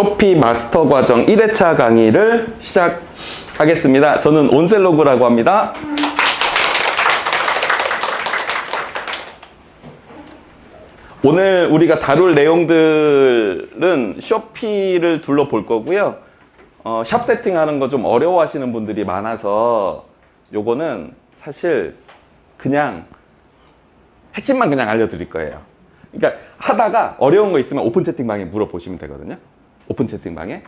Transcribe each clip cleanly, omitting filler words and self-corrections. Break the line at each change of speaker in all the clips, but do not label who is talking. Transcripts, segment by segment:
쇼피 마스터 과정 1회차 강의를 시작하겠습니다. 저는 온셀로그라고 합니다. 오늘 우리가 다룰 내용들은 쇼피를 둘러볼 거고요. 샵 세팅하는 거 좀 어려워하시는 분들이 많아서 요거는 사실 그냥 핵심만 그냥 알려드릴 거예요. 그러니까 하다가 어려운 거 있으면 오픈 채팅방에 물어보시면 되거든요. 오픈 채팅방에.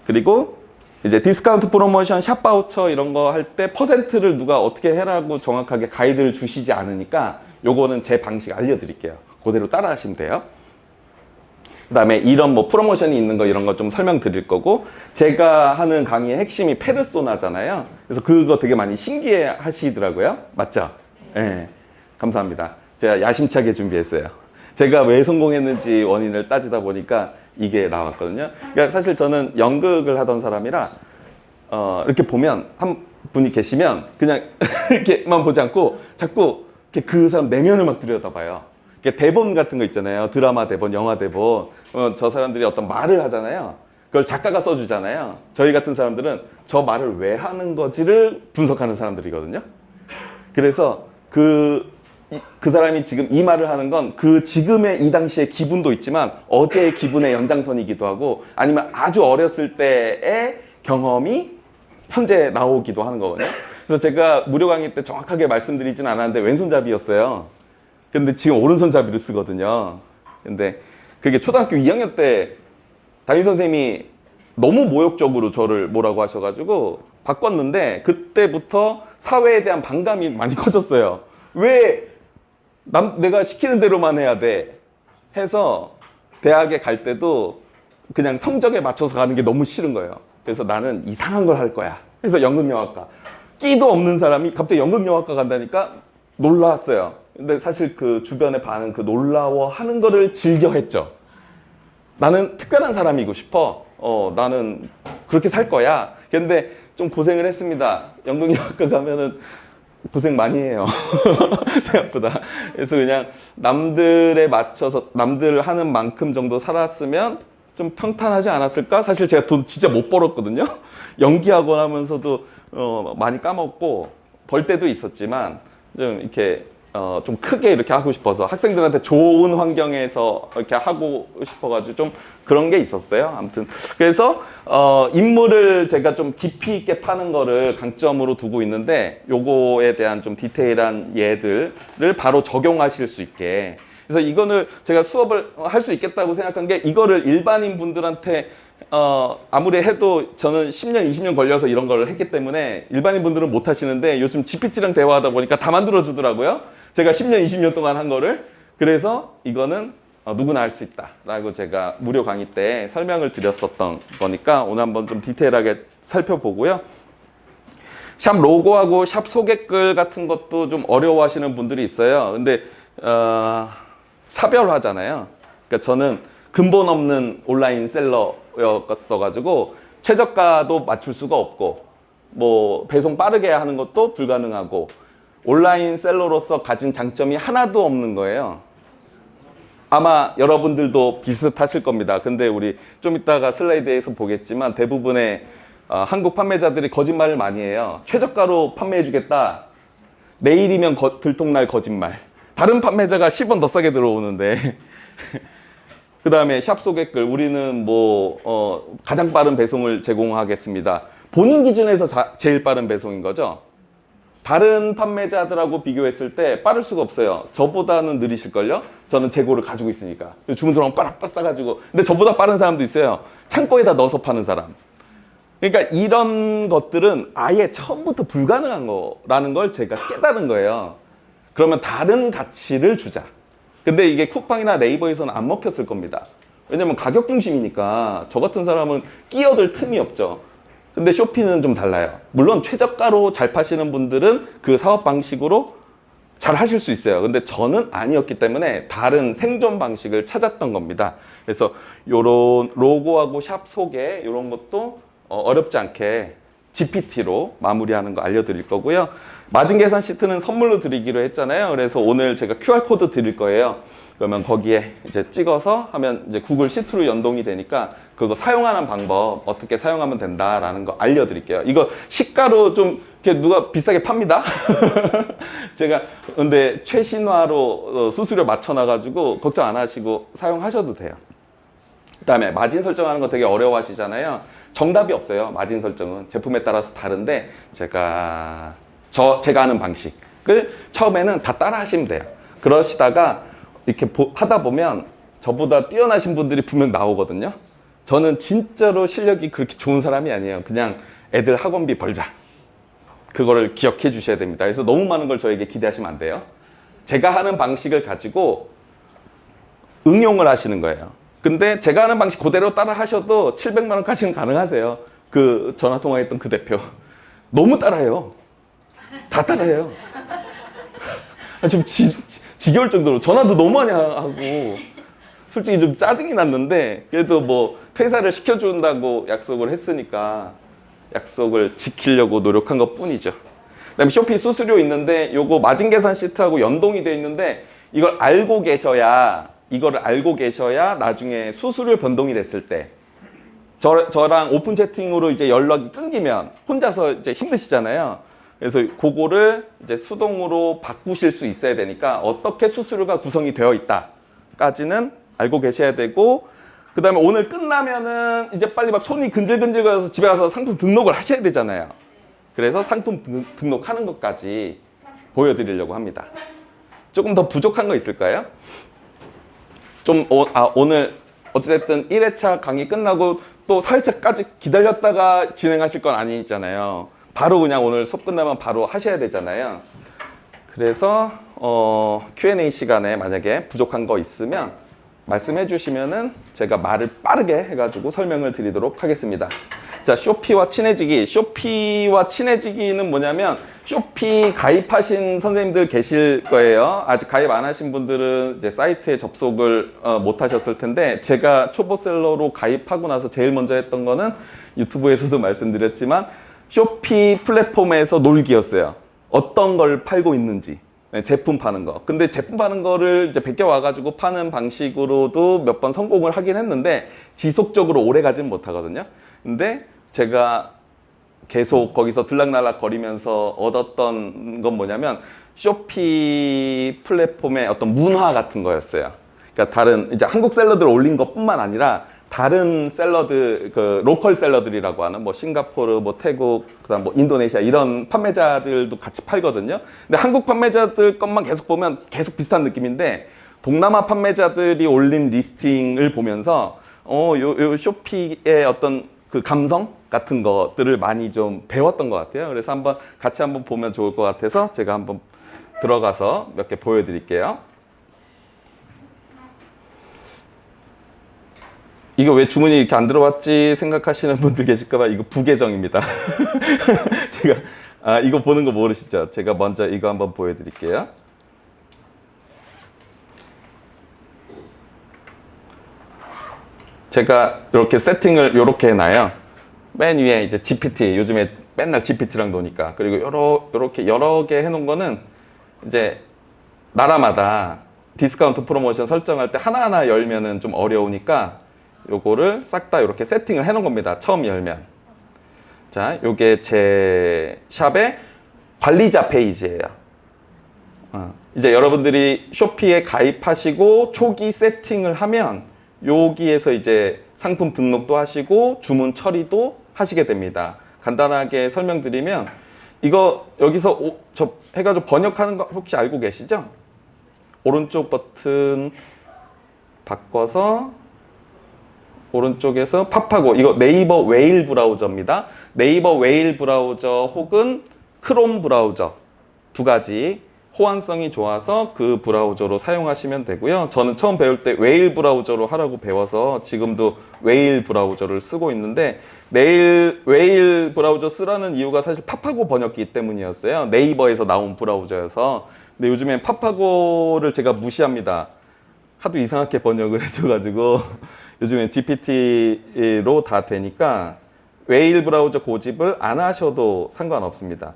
그리고 이제 디스카운트 프로모션, 샵 바우처 이런 거 할 때 퍼센트를 누가 어떻게 해라고 정확하게 가이드를 주시지 않으니까 요거는 제 방식 알려드릴게요. 그대로 따라 하시면 돼요. 그 다음에 이런 뭐 프로모션이 있는 거 이런 거 좀 설명드릴 거고, 제가 하는 강의의 핵심이 페르소나잖아요. 그래서 그거 되게 많이 신기해 하시더라고요. 맞죠? 네. 감사합니다. 제가 야심차게 준비했어요. 제가 왜 성공했는지 원인을 따지다 보니까 이게 나왔거든요. 그러니까 사실 저는 연극을 하던 사람이라 이렇게 보면 한 분이 계시면 그냥 이렇게만 보지 않고 자꾸 이렇게 그 사람 내면을 막 들여다봐요. 대본 같은 거 있잖아요. 드라마 대본, 영화 대본. 저 사람들이 어떤 말을 하잖아요. 그걸 작가가 써주잖아요. 저희 같은 사람들은 저 말을 왜 하는 거지를 분석하는 사람들이거든요. 그래서 그 사람이 지금 이 말을 하는 건 그 지금의 이 당시의 기분도 있지만 어제의 기분의 연장선이기도 하고, 아니면 아주 어렸을 때의 경험이 현재 나오기도 하는 거거든요. 그래서 제가 무료 강의 때 정확하게 말씀드리진 않았는데 왼손잡이였어요. 근데 지금 오른손잡이를 쓰거든요. 근데 그게 초등학교 2학년 때 담임선생님이 너무 모욕적으로 저를 뭐라고 하셔가지고 바꿨는데, 그때부터 사회에 대한 반감이 많이 커졌어요. 왜 내가 시키는 대로만 해야 돼 해서 대학에 갈 때도 그냥 성적에 맞춰서 가는 게 너무 싫은 거예요. 그래서 나는 이상한 걸 할 거야. 그래서 연극영화과. 끼도 없는 사람이 갑자기 연극영화과 간다니까 놀랐어요. 근데 사실 그 주변의 반응, 그 놀라워하는 거를 즐겨 했죠. 나는 특별한 사람이고 싶어. 나는 그렇게 살 거야. 근데 좀 고생을 했습니다. 연극영화과 가면은 고생 많이 해요. 생각보다. 그래서 그냥 남들에 맞춰서 남들 하는 만큼 정도 살았으면 좀 평탄하지 않았을까? 사실 제가 돈 진짜 못 벌었거든요. 연기하고 하면서도 많이 까먹고 벌 때도 있었지만 좀 이렇게 좀 크게 이렇게 하고 싶어서 학생들한테 좋은 환경에서 이렇게 하고 싶어가지고 좀 그런 게 있었어요. 아무튼 그래서 인물을 제가 좀 깊이 있게 파는 거를 강점으로 두고 있는데, 요거에 대한 좀 디테일한 예들을 바로 적용하실 수 있게. 그래서 이거는 제가 수업을 할 수 있겠다고 생각한 게, 이거를 일반인 분들한테 아무리 해도 저는 10년, 20년 걸려서 이런 걸 했기 때문에 일반인 분들은 못 하시는데, 요즘 GPT랑 대화하다 보니까 다 만들어 주더라고요. 제가 10년, 20년 동안 한 거를. 그래서 이거는 누구나 할 수 있다 라고 제가 무료 강의 때 설명을 드렸었던 거니까 오늘 한번 좀 디테일하게 살펴보고요. 샵 로고하고 샵 소개글 같은 것도 좀 어려워하시는 분들이 있어요. 근데 차별화잖아요. 그러니까 저는 근본 없는 온라인 셀러였어가지고 최저가도 맞출 수가 없고, 뭐 배송 빠르게 하는 것도 불가능하고, 온라인 셀러로서 가진 장점이 하나도 없는 거예요. 아마 여러분들도 비슷하실 겁니다. 근데 우리 좀 이따가 슬라이드에서 보겠지만 대부분의 한국 판매자들이 거짓말을 많이 해요. 최저가로 판매해 주겠다. 내일이면 들통날 거짓말. 다른 판매자가 10원 더 싸게 들어오는데 그 다음에 샵 소개글, 우리는 뭐 가장 빠른 배송을 제공하겠습니다. 본인 기준에서 제일 빠른 배송인 거죠. 다른 판매자들하고 비교했을 때 빠를 수가 없어요. 저보다는 느리실걸요? 저는 재고를 가지고 있으니까. 주문 들어오면 빠락빠락 싸가지고. 근데 저보다 빠른 사람도 있어요. 창고에다 넣어서 파는 사람. 그러니까 이런 것들은 아예 처음부터 불가능한 거라는 걸 제가 깨달은 거예요. 그러면 다른 가치를 주자. 근데 이게 쿠팡이나 네이버에서는 안 먹혔을 겁니다. 왜냐면 가격 중심이니까 저 같은 사람은 끼어들 틈이 없죠. 근데 쇼피는 좀 달라요. 물론 최저가로 잘 파시는 분들은 그 사업 방식으로 잘 하실 수 있어요. 근데 저는 아니었기 때문에 다른 생존 방식을 찾았던 겁니다. 그래서 요런 로고하고 샵 소개 이런 것도 어렵지 않게 GPT로 마무리하는 거 알려드릴 거고요. 마진 계산 시트는 선물로 드리기로 했잖아요. 그래서 오늘 제가 QR코드 드릴 거예요. 그러면 거기에 이제 찍어서 하면 이제 구글 시트로 연동이 되니까 그거 사용하는 방법 어떻게 사용하면 된다라는 거 알려드릴게요. 이거 시가로 좀 이렇게 누가 비싸게 팝니다. 제가 근데 최신화로 수수료 맞춰놔가지고 걱정 안 하시고 사용하셔도 돼요. 그다음에 마진 설정하는 거 되게 어려워하시잖아요. 정답이 없어요. 마진 설정은 제품에 따라서 다른데 제가 하는 방식을 처음에는 다 따라 하시면 돼요. 그러시다가 이렇게 하다 보면 저보다 뛰어나신 분들이 분명 나오거든요. 저는 진짜로 실력이 그렇게 좋은 사람이 아니에요. 그냥 애들 학원비 벌자. 그거를 기억해 주셔야 됩니다. 그래서 너무 많은 걸 저에게 기대하시면 안 돼요. 제가 하는 방식을 가지고 응용을 하시는 거예요. 근데 제가 하는 방식 그대로 따라 하셔도 700만 원까지는 가능하세요. 그 전화 통화했던 그 대표. 너무 따라해요. 다 따라해요. 좀 지겨울 정도로 전화도 너무 많이 하고 솔직히 좀 짜증이 났는데 그래도 뭐 퇴사를 시켜준다고 약속을 했으니까 약속을 지키려고 노력한 것 뿐이죠. 그다음에 쇼피 수수료 있는데 요거 마진 계산 시트하고 연동이 돼 있는데 이거를 알고 계셔야 나중에 수수료 변동이 됐을 때 저랑 오픈 채팅으로 이제 연락이 끊기면 혼자서 이제 힘드시잖아요. 그래서 그거를 이제 수동으로 바꾸실 수 있어야 되니까 어떻게 수수료가 구성이 되어 있다까지는 알고 계셔야 되고, 그 다음에 오늘 끝나면은 이제 빨리 막 손이 근질근질 거려서 집에 가서 상품 등록을 하셔야 되잖아요. 그래서 상품 등록하는 것까지 보여드리려고 합니다. 조금 더 부족한 거 있을까요? 오늘 어찌됐든 1회차 강의 끝나고 또 4회차까지 기다렸다가 진행하실 건 아니잖아요. 바로 그냥 오늘 수업 끝나면 바로 하셔야 되잖아요. 그래서 Q&A 시간에 만약에 부족한 거 있으면 말씀해 주시면은 제가 말을 빠르게 해가지고 설명을 드리도록 하겠습니다. 자, 쇼피와 친해지기. 쇼피와 친해지기는 뭐냐면 쇼피 가입하신 선생님들 계실 거예요. 아직 가입 안 하신 분들은 이제 사이트에 접속을 못 하셨을 텐데, 제가 초보셀러로 가입하고 나서 제일 먼저 했던 거는 유튜브에서도 말씀드렸지만 쇼피 플랫폼에서 놀기였어요. 어떤 걸 팔고 있는지. 네, 제품 파는 거. 근데 제품 파는 거를 이제 베껴 와가지고 파는 방식으로도 몇 번 성공을 하긴 했는데 지속적으로 오래 가진 못하거든요. 근데 제가 계속 거기서 들락날락 거리면서 얻었던 건 뭐냐면 쇼피 플랫폼의 어떤 문화 같은 거였어요. 그러니까 다른 이제 한국 셀러들 올린 것뿐만 아니라 다른 샐러드, 그 로컬 샐러들이라고 하는 뭐 싱가포르, 뭐 태국, 그다음 뭐 인도네시아 이런 판매자들도 같이 팔거든요. 근데 한국 판매자들 것만 계속 보면 계속 비슷한 느낌인데 동남아 판매자들이 올린 리스팅을 보면서 요 쇼피의 어떤 그 감성 같은 것들을 많이 좀 배웠던 것 같아요. 그래서 같이 한번 보면 좋을 것 같아서 제가 한번 들어가서 몇 개 보여드릴게요. 이거 왜 주문이 이렇게 안 들어왔지 생각하시는 분들 계실까봐 이거 부계정입니다. 제가 이거 보는 거 모르시죠? 제가 먼저 이거 한번 보여드릴게요. 제가 이렇게 세팅을 이렇게 해놔요. 맨 위에 이제 GPT, 요즘에 맨날 GPT랑 노니까. 그리고 이렇게 여러 개 해놓은 거는 이제 나라마다 디스카운트 프로모션 설정할 때 하나하나 열면은 좀 어려우니까 요거를 싹 다 이렇게 세팅을 해 놓은 겁니다. 처음 열면. 자, 요게 제 샵의 관리자 페이지예요. 이제 여러분들이 쇼피에 가입하시고 초기 세팅을 하면 여기에서 이제 상품 등록도 하시고 주문 처리도 하시게 됩니다. 간단하게 설명드리면 이거 여기서 해가지고 번역하는 거 혹시 알고 계시죠? 오른쪽 버튼 바꿔서 오른쪽에서 팝하고, 이거 네이버 웨일 브라우저입니다. 네이버 웨일 브라우저 혹은 크롬 브라우저 두 가지 호환성이 좋아서 그 브라우저로 사용하시면 되고요. 저는 처음 배울 때 웨일 브라우저로 하라고 배워서 지금도 웨일 브라우저를 쓰고 있는데, 웨일 브라우저 쓰라는 이유가 사실 팝하고 번역기 때문이었어요. 네이버에서 나온 브라우저여서. 근데 요즘엔 팝하고를 제가 무시합니다. 하도 이상하게 번역을 해줘가지고 요즘엔 GPT로 다 되니까 웨일 브라우저 고집을 안 하셔도 상관없습니다.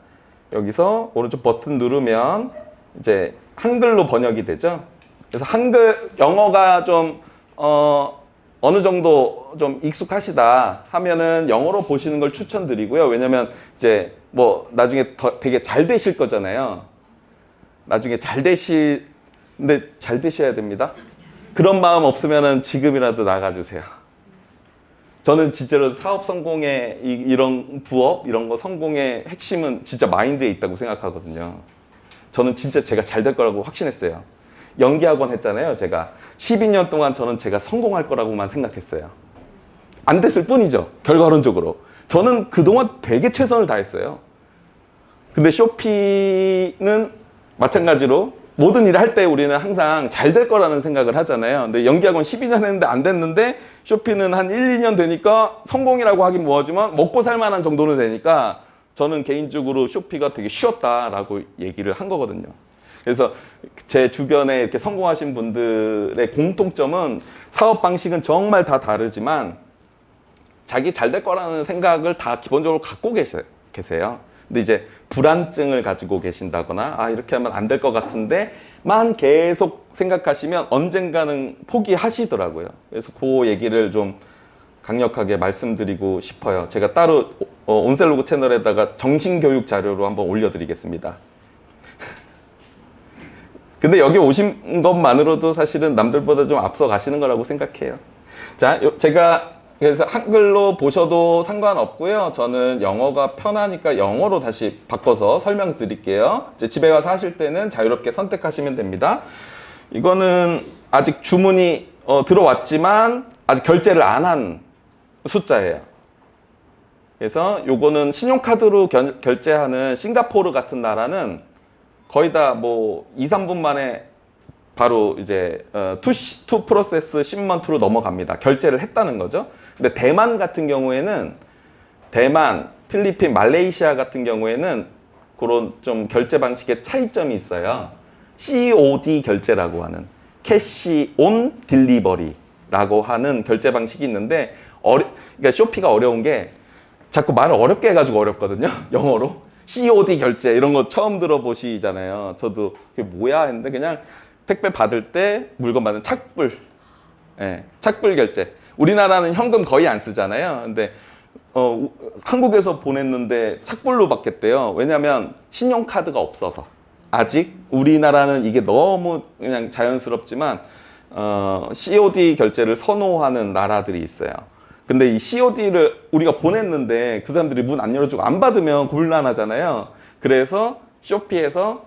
여기서 오른쪽 버튼 누르면 이제 한글로 번역이 되죠. 그래서 한글, 영어가 좀, 어느 정도 좀 익숙하시다 하면은 영어로 보시는 걸 추천드리고요. 왜냐면 이제 뭐 나중에 되게 잘 되실 거잖아요. 나중에 근데 잘 되셔야 됩니다. 그런 마음 없으면은 지금이라도 나가주세요. 저는 진짜로 사업 성공의 이런 부업, 이런 거 성공의 핵심은 진짜 마인드에 있다고 생각하거든요. 저는 진짜 제가 잘 될 거라고 확신했어요. 연기학원 했잖아요, 제가. 12년 동안 저는 제가 성공할 거라고만 생각했어요. 안 됐을 뿐이죠, 결과론적으로. 저는 그동안 되게 최선을 다했어요. 근데 쇼피는 마찬가지로 모든 일을 할 때 우리는 항상 잘 될 거라는 생각을 하잖아요. 근데 연기학원 12년 했는데 안 됐는데 쇼피는 한 1, 2년 되니까 성공이라고 하긴 뭐하지만 먹고 살 만한 정도는 되니까 저는 개인적으로 쇼피가 되게 쉬웠다라고 얘기를 한 거거든요. 그래서 제 주변에 이렇게 성공하신 분들의 공통점은 사업 방식은 정말 다 다르지만 자기 잘 될 거라는 생각을 다 기본적으로 갖고 계세요. 근데 이제 불안증을 가지고 계신다거나 아 이렇게 하면 안 될 것 같은데만 계속 생각하시면 언젠가는 포기하시더라고요. 그래서 그 얘기를 좀 강력하게 말씀드리고 싶어요. 제가 따로 온셀로그 채널에다가 정신교육 자료로 한번 올려드리겠습니다. 근데 여기 오신 것만으로도 사실은 남들보다 좀 앞서 가시는 거라고 생각해요. 자, 제가 그래서 한글로 보셔도 상관없고요. 저는 영어가 편하니까 영어로 다시 바꿔서 설명드릴게요. 이제 집에 가서 하실 때는 자유롭게 선택하시면 됩니다. 이거는 아직 주문이 들어왔지만 아직 결제를 안 한 숫자예요. 그래서 요거는 신용카드로 결제하는 싱가포르 같은 나라는 거의 다 뭐 2, 3분 만에 바로 이제 투 프로세스 십먼트로 넘어갑니다. 결제를 했다는 거죠. 근데 대만 같은 경우에는 대만, 필리핀, 말레이시아 같은 경우에는 그런 좀 결제 방식의 차이점이 있어요. COD 결제라고 하는 캐시 온 딜리버리라고 하는 결제 방식이 있는데 그러니까 쇼피가 어려운 게 자꾸 말을 어렵게 해가지고 어렵거든요. 영어로. COD 결제 이런 거 처음 들어보시잖아요. 저도 그게 뭐야 했는데 그냥 택배 받을 때 물건 받는 착불. 예, 착불 결제. 우리나라는 현금 거의 안 쓰잖아요. 근데 한국에서 보냈는데 착불로 받겠대요. 왜냐하면 신용카드가 없어서. 아직 우리나라는 이게 너무 그냥 자연스럽지만 COD 결제를 선호하는 나라들이 있어요. 근데 이 COD를 우리가 보냈는데 그 사람들이 문 안 열어주고 안 받으면 곤란하잖아요. 그래서 쇼피에서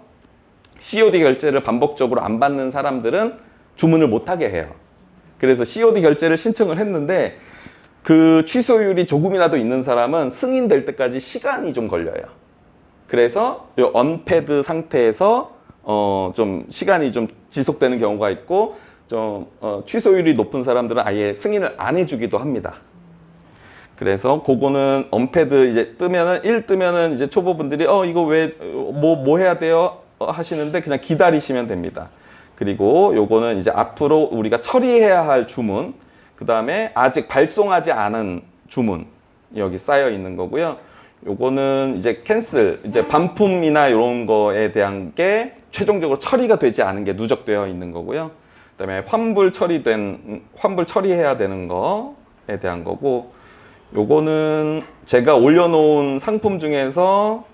COD 결제를 반복적으로 안 받는 사람들은 주문을 못하게 해요. 그래서 COD 결제를 신청을 했는데 그 취소율이 조금이라도 있는 사람은 승인될 때까지 시간이 좀 걸려요. 그래서 이 언패드 상태에서 좀 시간이 좀 지속되는 경우가 있고 좀 취소율이 높은 사람들은 아예 승인을 안 해주기도 합니다. 그래서 그거는 언패드 이제 뜨면은 이제 초보분들이 이거 왜 뭐 해야 돼요 하시는데 그냥 기다리시면 됩니다. 그리고 요거는 이제 앞으로 우리가 처리해야 할 주문, 그 다음에 아직 발송하지 않은 주문 여기 쌓여 있는 거고요. 요거는 이제 캔슬, 이제 반품이나 이런 거에 대한 게 최종적으로 처리가 되지 않은 게 누적되어 있는 거고요. 그다음에 환불 처리해야 되는 거에 대한 거고, 요거는 제가 올려놓은 상품 중에서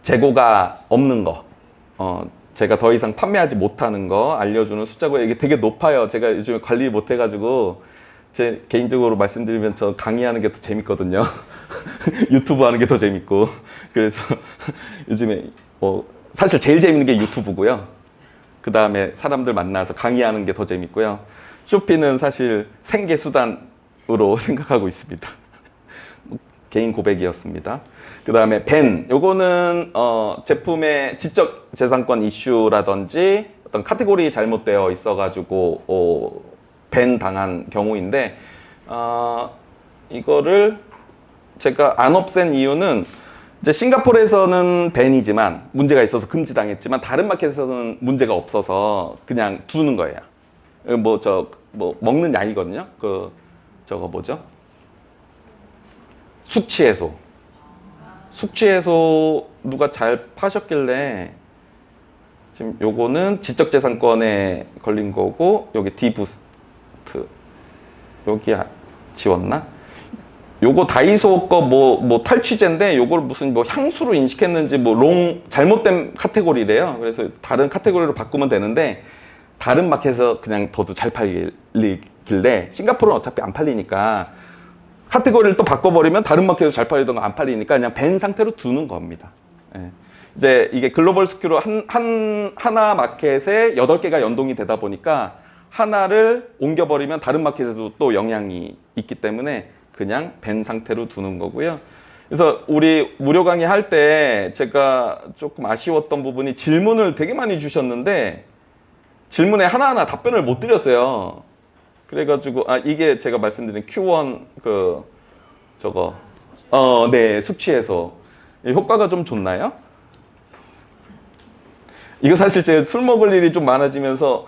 재고가 없는 거, 제가 더 이상 판매하지 못하는 거 알려주는 숫자고 이게 되게 높아요. 제가 요즘에 관리 못해가지고 제 개인적으로 말씀드리면 저 강의하는 게 더 재밌거든요. 유튜브 하는 게 더 재밌고 그래서 요즘에 사실 제일 재밌는 게 유튜브고요. 그 다음에 사람들 만나서 강의하는 게 더 재밌고요. 쇼피는 사실 생계 수단으로 생각하고 있습니다. 개인 고백이었습니다. 그 다음에 벤, 요거는 제품의 지적 재산권 이슈라든지 어떤 카테고리 잘못되어 있어가지고 벤 당한 경우인데 이거를 제가 안 없앤 이유는 이제 싱가포르에서는 벤이지만 문제가 있어서 금지당했지만 다른 마켓에서는 문제가 없어서 그냥 두는 거예요. 뭐 먹는 약이거든요. 저거 뭐죠? 숙취해소. 숙취해소 누가 잘 파셨길래 지금 요거는 지적재산권에 걸린 거고, 여기 디부스트. 여기 지웠나? 요거 다이소 거 뭐 탈취제인데, 요걸 무슨 뭐 향수로 인식했는지 잘못된 카테고리래요. 그래서 다른 카테고리로 바꾸면 되는데, 다른 마켓에서 그냥 둬도 잘 팔리길래, 싱가포르는 어차피 안 팔리니까 카테고리를 또 바꿔버리면 다른 마켓에서 잘 팔리던 거 안 팔리니까 그냥 밴 상태로 두는 겁니다. 예. 이제 이게 글로벌 스큐로 하나 마켓에 8개가 연동이 되다 보니까 하나를 옮겨버리면 다른 마켓에도 또 영향이 있기 때문에 그냥 밴 상태로 두는 거고요. 그래서 우리 무료 강의 할 때 제가 조금 아쉬웠던 부분이, 질문을 되게 많이 주셨는데 질문에 하나하나 답변을 못 드렸어요. 그래가지고 이게 제가 말씀드린 Q1 네, 숙취해소 효과가 좀 좋나요? 이거 사실 제가 술 먹을 일이 좀 많아지면서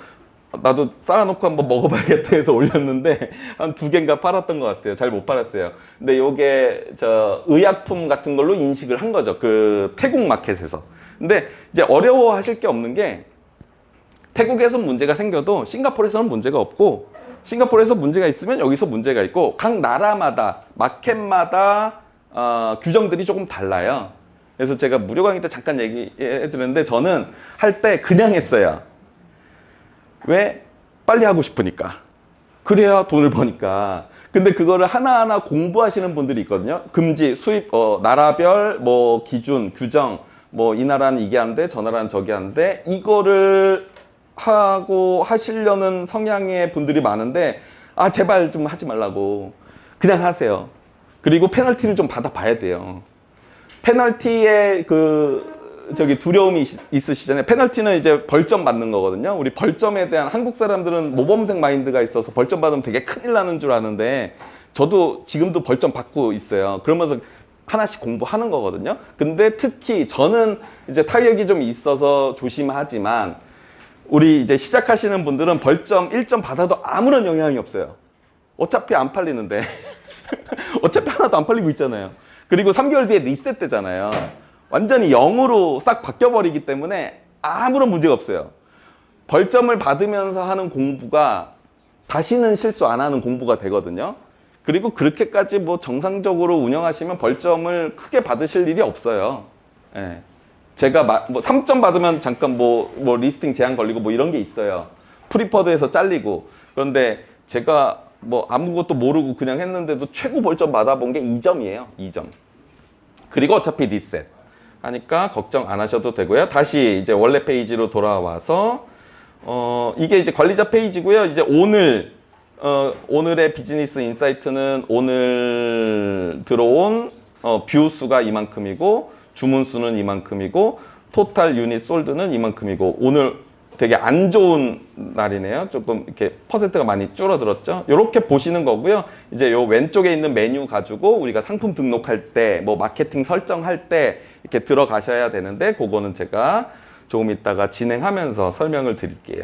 나도 쌓아놓고 한번 먹어봐야겠다 해서 올렸는데 한 2개인가 팔았던 것 같아요. 잘 못 팔았어요. 근데 요게 의약품 같은 걸로 인식을 한 거죠. 그 태국 마켓에서. 근데 이제 어려워하실 게 없는 게, 태국에서 문제가 생겨도 싱가포르에서는 문제가 없고, 싱가포르에서 문제가 있으면 여기서 문제가 있고, 각 나라마다 마켓마다 규정들이 조금 달라요. 그래서 제가 무료 강의 때 잠깐 얘기해 드렸는데, 저는 할 때 그냥 했어요. 왜? 빨리 하고 싶으니까. 그래야 돈을 버니까. 근데 그거를 하나하나 공부하시는 분들이 있거든요. 금지, 수입, 나라별 기준, 규정, 이 나라는 이게 안 돼, 저 나라는 저게 안 돼. 이거를 하고 하시려는 성향의 분들이 많은데, 제발 좀 하지 말라고. 그냥 하세요. 그리고 페널티를 좀 받아봐야 돼요. 페널티에 두려움이 있으시잖아요. 페널티는 이제 벌점 받는 거거든요. 우리 벌점에 대한, 한국 사람들은 모범생 마인드가 있어서 벌점 받으면 되게 큰일 나는 줄 아는데, 저도 지금도 벌점 받고 있어요. 그러면서 하나씩 공부하는 거거든요. 근데 특히 저는 이제 타격이 좀 있어서 조심하지만, 우리 이제 시작하시는 분들은 벌점 1점 받아도 아무런 영향이 없어요. 어차피 안 팔리는데. 어차피 하나도 안 팔리고 있잖아요. 그리고 3개월 뒤에 리셋 되잖아요. 완전히 0으로 싹 바뀌어버리기 때문에 아무런 문제가 없어요. 벌점을 받으면서 하는 공부가 다시는 실수 안 하는 공부가 되거든요. 그리고 그렇게까지 정상적으로 운영하시면 벌점을 크게 받으실 일이 없어요. 예. 제가 3점 받으면 잠깐 리스팅 제한 걸리고 이런 게 있어요. 프리퍼드에서 잘리고. 그런데 제가 아무것도 모르고 그냥 했는데도 최고 벌점 받아본 게 2점이에요. 2점. 그리고 어차피 리셋 하니까 걱정 안 하셔도 되고요. 다시 이제 원래 페이지로 돌아와서 이게 이제 관리자 페이지고요. 이제 오늘의 비즈니스 인사이트는 오늘 들어온 뷰 수가 이만큼이고, 주문 수는 이만큼이고, 토탈 유닛 솔드는 이만큼이고, 오늘 되게 안 좋은 날이네요. 조금 이렇게 퍼센트가 많이 줄어들었죠. 이렇게 보시는 거고요. 이제 요 왼쪽에 있는 메뉴 가지고 우리가 상품 등록할 때, 마케팅 설정할 때 이렇게 들어가셔야 되는데, 그거는 제가 조금 이따가 진행하면서 설명을 드릴게요.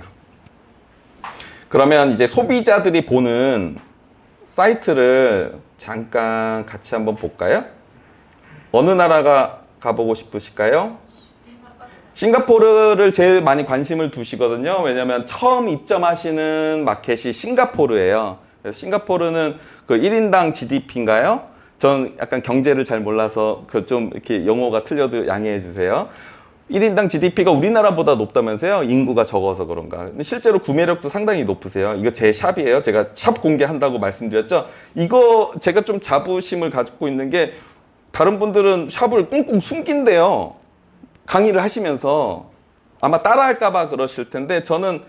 그러면 이제 소비자들이 보는 사이트를 잠깐 같이 한번 볼까요? 어느 나라가 가보고 싶으실까요? 싱가포르를 제일 많이 관심을 두시거든요. 왜냐면 처음 입점하시는 마켓이 싱가포르예요. 그래서 싱가포르는 그 1인당 GDP인가요? 전 약간 경제를 잘 몰라서 좀 이렇게 용어가 틀려도 양해해 주세요. 1인당 GDP가 우리나라보다 높다면서요? 인구가 적어서 그런가. 근데 실제로 구매력도 상당히 높으세요. 이거 제 샵이에요. 제가 샵 공개한다고 말씀드렸죠. 이거 제가 좀 자부심을 가지고 있는 게, 다른 분들은 샵을 꽁꽁 숨긴대요. 강의를 하시면서. 아마 따라할까봐 그러실 텐데, 저는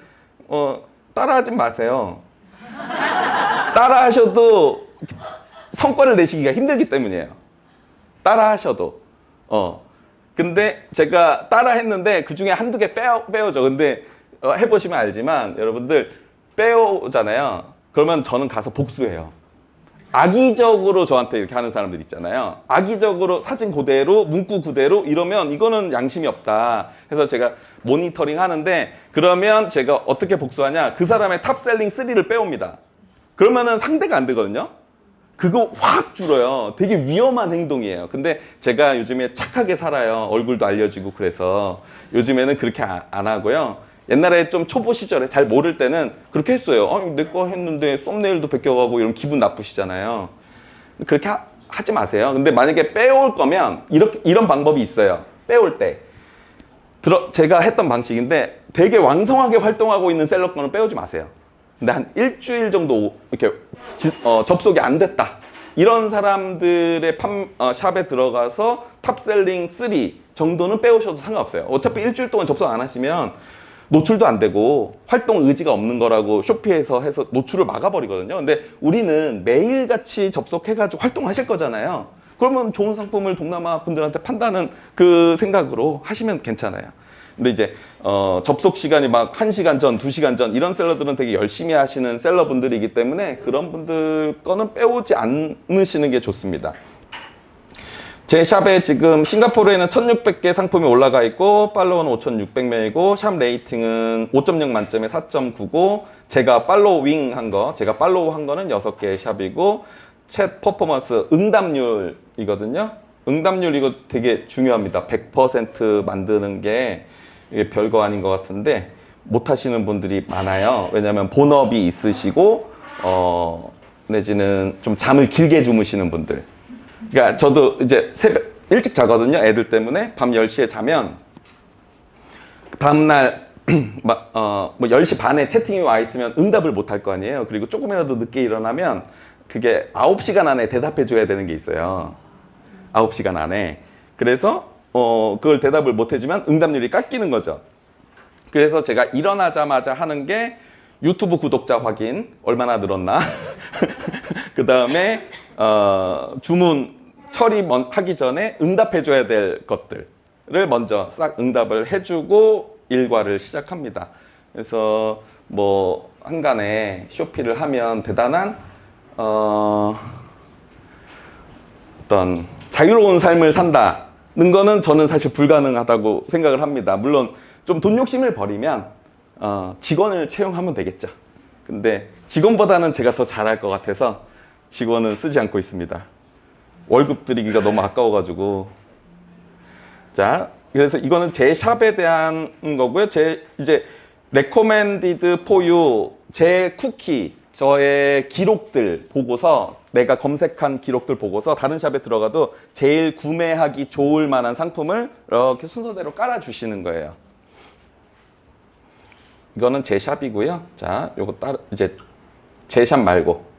따라하지 마세요. 따라하셔도 성과를 내시기가 힘들기 때문이에요. 따라하셔도. 근데 제가 따라했는데 그 중에 한두 개 빼오죠. 근데 해보시면 알지만, 여러분들 빼오잖아요. 그러면 저는 가서 복수해요. 악의적으로 저한테 이렇게 하는 사람들 있잖아요. 악의적으로 사진 그대로, 문구 그대로 이러면 이거는 양심이 없다. 그래서 제가 모니터링 하는데, 그러면 제가 어떻게 복수하냐? 그 사람의 탑셀링 3를 빼옵니다. 그러면은 상대가 안 되거든요. 그거 확 줄어요. 되게 위험한 행동이에요. 근데 제가 요즘에 착하게 살아요. 얼굴도 알려지고 그래서 요즘에는 그렇게 안 하고요. 옛날에 좀 초보 시절에 잘 모를 때는 그렇게 했어요. 내 거 했는데 썸네일도 베껴가고 이러면 기분 나쁘시잖아요. 그렇게 하지 마세요. 근데 만약에 빼올 거면 이런 방법이 있어요. 빼올 때. 제가 했던 방식인데 되게 왕성하게 활동하고 있는 셀러 거는 빼오지 마세요. 근데 한 일주일 정도 이렇게 접속이 안 됐다. 이런 사람들의 샵에 들어가서 탑셀링 3 정도는 빼오셔도 상관없어요. 어차피 일주일 동안 접속 안 하시면 노출도 안 되고 활동 의지가 없는 거라고 쇼피에서 해서 노출을 막아버리거든요. 근데 우리는 매일같이 접속해가지고 활동하실 거잖아요. 그러면 좋은 상품을 동남아 분들한테 판다는 그 생각으로 하시면 괜찮아요. 근데 이제 접속 시간이 막 1시간 전, 2시간 전 이런 셀러들은 되게 열심히 하시는 셀러분들이기 때문에 그런 분들 거는 빼오지 않으시는 게 좋습니다. 제 샵에 지금 싱가포르에는 1600개 상품이 올라가 있고 팔로워는 5600명이고 샵 레이팅은 5.0 만점에 4.99. 제가 팔로우 한 거는 6개의 샵이고 챗 퍼포먼스 응답률이거든요. 응답률 이거 되게 중요합니다. 100% 만드는 게 이게 별거 아닌 것 같은데 못 하시는 분들이 많아요. 왜냐하면 본업이 있으시고 내지는 좀 잠을 길게 주무시는 분들. 그러니까 저도 이제 새벽 일찍 자거든요. 애들 때문에 밤 10시에 자면 다음날 뭐 10시 반에 채팅이 와 있으면 응답을 못 할 거 아니에요. 그리고 조금이라도 늦게 일어나면 그게 9시간 안에 대답해 줘야 되는 게 있어요. 9시간 안에. 그래서 그걸 대답을 못 해주면 응답률이 깎이는 거죠. 그래서 제가 일어나자마자 하는 게 유튜브 구독자 확인 얼마나 늘었나. 그 다음에 주문 처리하기 전에 응답해 줘야 될 것들을 먼저 싹 응답을 해주고 일과를 시작합니다. 그래서 뭐 한간에 쇼피를 하면 대단한 어떤 자유로운 삶을 산다는 거는 저는 사실 불가능하다고 생각을 합니다. 물론 좀 돈 욕심을 버리면 직원을 채용하면 되겠죠. 근데 직원보다는 제가 더 잘할 것 같아서 직원은 쓰지 않고 있습니다. 월급 드리기가 너무 아까워가지고. 자, 그래서 이거는 제 샵에 대한 거고요. 제 이제 recommended for you, 제 쿠키, 저의 기록들 보고서 내가 검색한 기록들 보고서 다른 샵에 들어가도 제일 구매하기 좋을 만한 상품을 이렇게 순서대로 깔아주시는 거예요. 이거는 제 샵이고요. 자, 요거 이제 제 샵 말고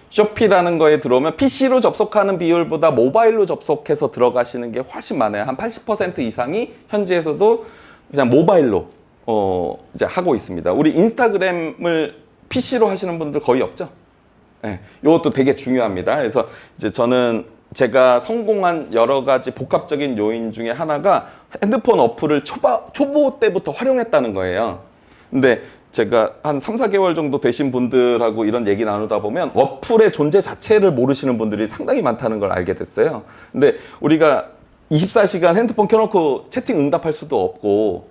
쇼피라는 거에 들어오면 PC로 접속하는 비율보다 모바일로 접속해서 들어가시는 게 훨씬 많아요. 한 80% 이상이 현지에서도 그냥 모바일로 이제 하고 있습니다. 우리 인스타그램을 PC로 하시는 분들 거의 없죠? 네, 이것도 되게 중요합니다. 그래서 이제 저는 제가 성공한 여러 가지 복합적인 요인 중에 하나가 핸드폰 어플을 초보 때부터 활용했다는 거예요. 근데 제가 한 3, 4개월 정도 되신 분들하고 이런 얘기 나누다 보면 어플의 존재 자체를 모르시는 분들이 상당히 많다는 걸 알게 됐어요. 근데 우리가 24시간 핸드폰 켜놓고 채팅 응답할 수도 없고,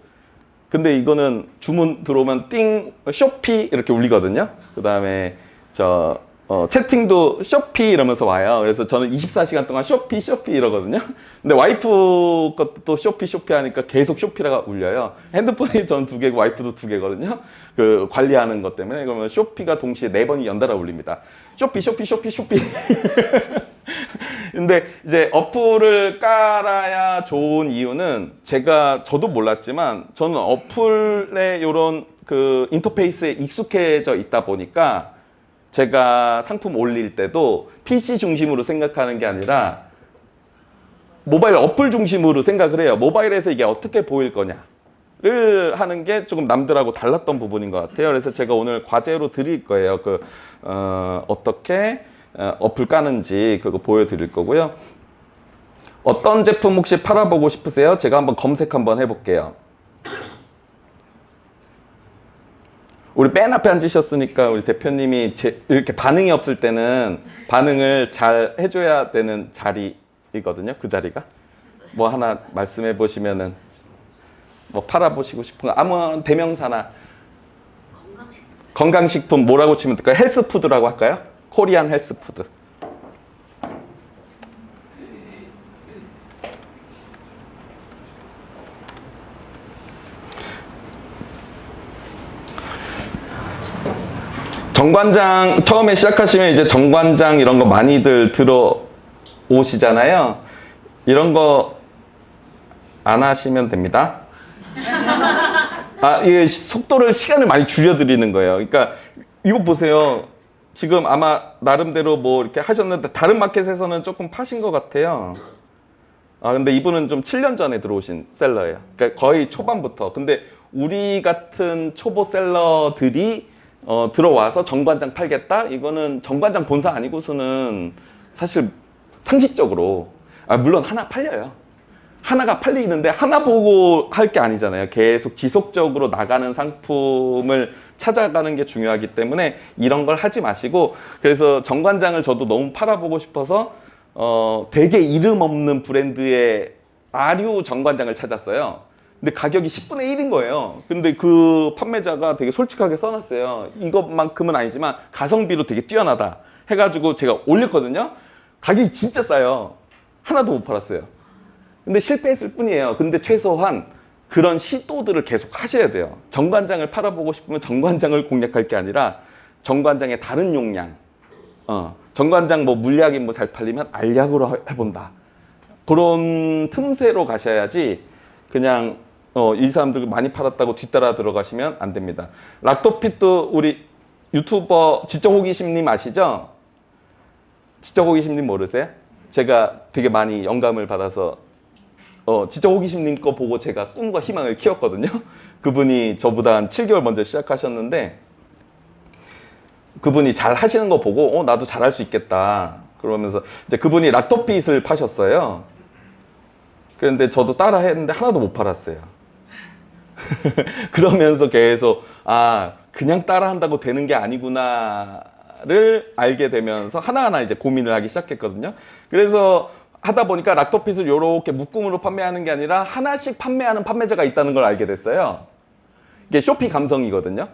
근데 이거는 주문 들어오면 띵, 쇼피 이렇게 울리거든요. 그 다음에 채팅도 쇼피 이러면서 와요. 그래서 저는 24시간 동안 쇼피 이러거든요. 근데 와이프 것도 쇼피 하니까 계속 쇼피라가 울려요. 핸드폰이 전 2개고 와이프도 2개거든요. 그 관리하는 것 때문에. 그러면 쇼피가 동시에 4번이 연달아 울립니다. 쇼피. 근데 이제 어플을 깔아야 좋은 이유는 저도 몰랐지만 저는 어플의 이런 그 인터페이스에 익숙해져 있다 보니까 제가 상품 올릴 때도 PC 중심으로 생각하는 게 아니라 모바일 어플 중심으로 생각을 해요. 모바일에서 이게 어떻게 보일 거냐를 하는 게 조금 남들하고 달랐던 부분인 것 같아요. 그래서 제가 오늘 과제로 드릴 거예요. 어떻게 어플 까는지 그거 보여드릴 거고요. 어떤 제품 혹시 팔아보고 싶으세요? 제가 한번 검색 한번 해볼게요. 우리 맨 앞에 앉으셨으니까 우리 대표님이 이렇게 반응이 없을 때는 반응을 잘 해줘야 되는 자리이거든요. 그 자리가. 뭐 하나 말씀해 보시면은 뭐 팔아보시고 싶은 거 아무 대명사나 건강식품 뭐라고 치면 될까요? 헬스푸드라고 할까요? 코리안 헬스푸드. 정관장 처음에 시작하시면 이제 정관장 이런 거 많이들 들어오시잖아요. 이런 거 안 하시면 됩니다. 이게 속도를 시간을 많이 줄여드리는 거예요. 그러니까 이거 보세요. 지금 아마 나름대로 뭐 이렇게 하셨는데 다른 마켓에서는 조금 파신 것 같아요. 근데 이분은 좀 7년 전에 들어오신 셀러예요. 그러니까 거의 초반부터. 근데 우리 같은 초보 셀러들이 들어와서 정관장 팔겠다? 이거는 정관장 본사 아니고서는 사실 상식적으로 물론 하나 팔려요. 하나가 팔리는데 하나 보고 할 게 아니잖아요. 계속 지속적으로 나가는 상품을 찾아가는 게 중요하기 때문에 이런 걸 하지 마시고, 그래서 정관장을 저도 너무 팔아보고 싶어서 되게 이름 없는 브랜드의 아류 정관장을 찾았어요. 근데 가격이 10분의 1인 거예요. 근데 그 판매자가 되게 솔직하게 써놨어요. 이것만큼은 아니지만 가성비로 되게 뛰어나다 해가지고 제가 올렸거든요. 가격이 진짜 싸요. 하나도 못 팔았어요. 근데 실패했을 뿐이에요. 근데 최소한 그런 시도들을 계속 하셔야 돼요. 정관장을 팔아보고 싶으면 정관장을 공략할 게 아니라 정관장의 다른 용량, 정관장 뭐 물약이 뭐 잘 팔리면 알약으로 해본다. 그런 틈새로 가셔야지 그냥 이 사람들 많이 팔았다고 뒤따라 들어가시면 안 됩니다. 락토핏도 우리 유튜버 지적호기심님 아시죠? 지적호기심님 모르세요? 제가 되게 많이 영감을 받아서 지적호기심님 거 보고 제가 꿈과 희망을 키웠거든요. 그분이 저보다 한 7개월 먼저 시작하셨는데 그분이 잘 하시는 거 보고 나도 잘할 수 있겠다 그러면서 이제 그분이 락토핏을 파셨어요. 그런데 저도 따라 했는데 하나도 못 팔았어요. 그러면서 계속 그냥 따라 한다고 되는 게 아니구나를 알게 되면서 하나하나 이제 고민을 하기 시작했거든요. 그래서 하다 보니까 락토핏을 이렇게 묶음으로 판매하는 게 아니라 하나씩 판매하는 판매자가 있다는 걸 알게 됐어요. 이게 쇼피 감성이거든요.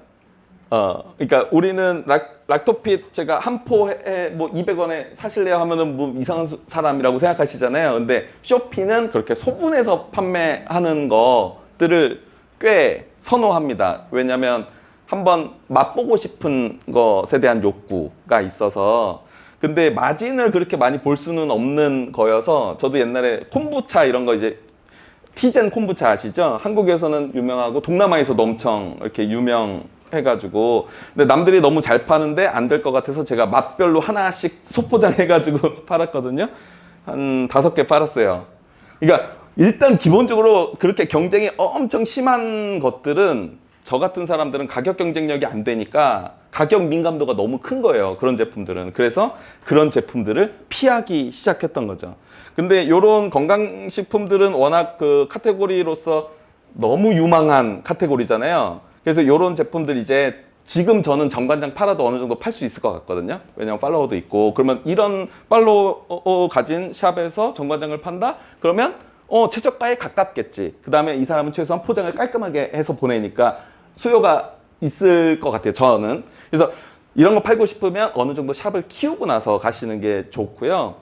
그러니까 우리는 락토핏 제가 한 포에 뭐 200원에 사실래요 하면은 뭐 이상한 사람이라고 생각하시잖아요. 근데 쇼피는 그렇게 소분해서 판매하는 것들을 꽤 선호합니다. 왜냐면 한번 맛보고 싶은 것에 대한 욕구가 있어서. 근데 마진을 그렇게 많이 볼 수는 없는 거여서 저도 옛날에 콤부차 이런 거 이제 티젠 콤부차 아시죠? 한국에서는 유명하고 동남아에서도 엄청 이렇게 유명해가지고 근데 남들이 너무 잘 파는데 안 될 것 같아서 제가 맛별로 하나씩 소포장해가지고 팔았거든요. 한 5개 팔았어요. 그러니까 일단 기본적으로 그렇게 경쟁이 엄청 심한 것들은 저 같은 사람들은 가격 경쟁력이 안 되니까 가격 민감도가 너무 큰 거예요. 그런 제품들은. 그래서 그런 제품들을 피하기 시작했던 거죠. 근데 이런 건강식품들은 워낙 그 카테고리로서 너무 유망한 카테고리잖아요. 그래서 이런 제품들 이제 지금 저는 정관장 팔아도 어느 정도 팔 수 있을 것 같거든요. 왜냐면 팔로워도 있고. 그러면 이런 팔로워 가진 샵에서 정관장을 판다? 그러면 최저가에 가깝겠지. 그 다음에 이 사람은 최소한 포장을 깔끔하게 해서 보내니까 수요가 있을 것 같아요, 저는. 그래서 이런 거 팔고 싶으면 어느 정도 샵을 키우고 나서 가시는 게 좋고요.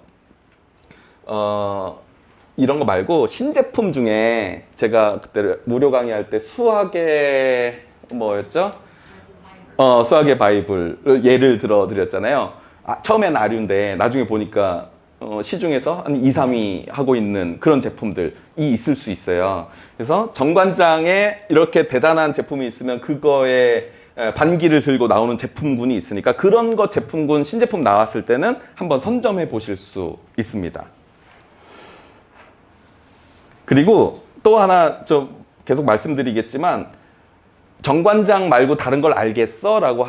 이런 거 말고 신제품 중에 제가 그때 무료 강의할 때 수학의 뭐였죠? 수학의 바이블 예를 들어 드렸잖아요. 처음엔 아류인데 나중에 보니까 시중에서 한 2, 3위 하고 있는 그런 제품들이 있을 수 있어요. 그래서 정관장에 이렇게 대단한 제품이 있으면 그거에 반기를 들고 나오는 제품군이 있으니까 그런 것 제품군 신제품 나왔을 때는 한번 선점해 보실 수 있습니다. 그리고 또 하나 좀 계속 말씀드리겠지만 정관장 말고 다른 걸 알겠어? 라고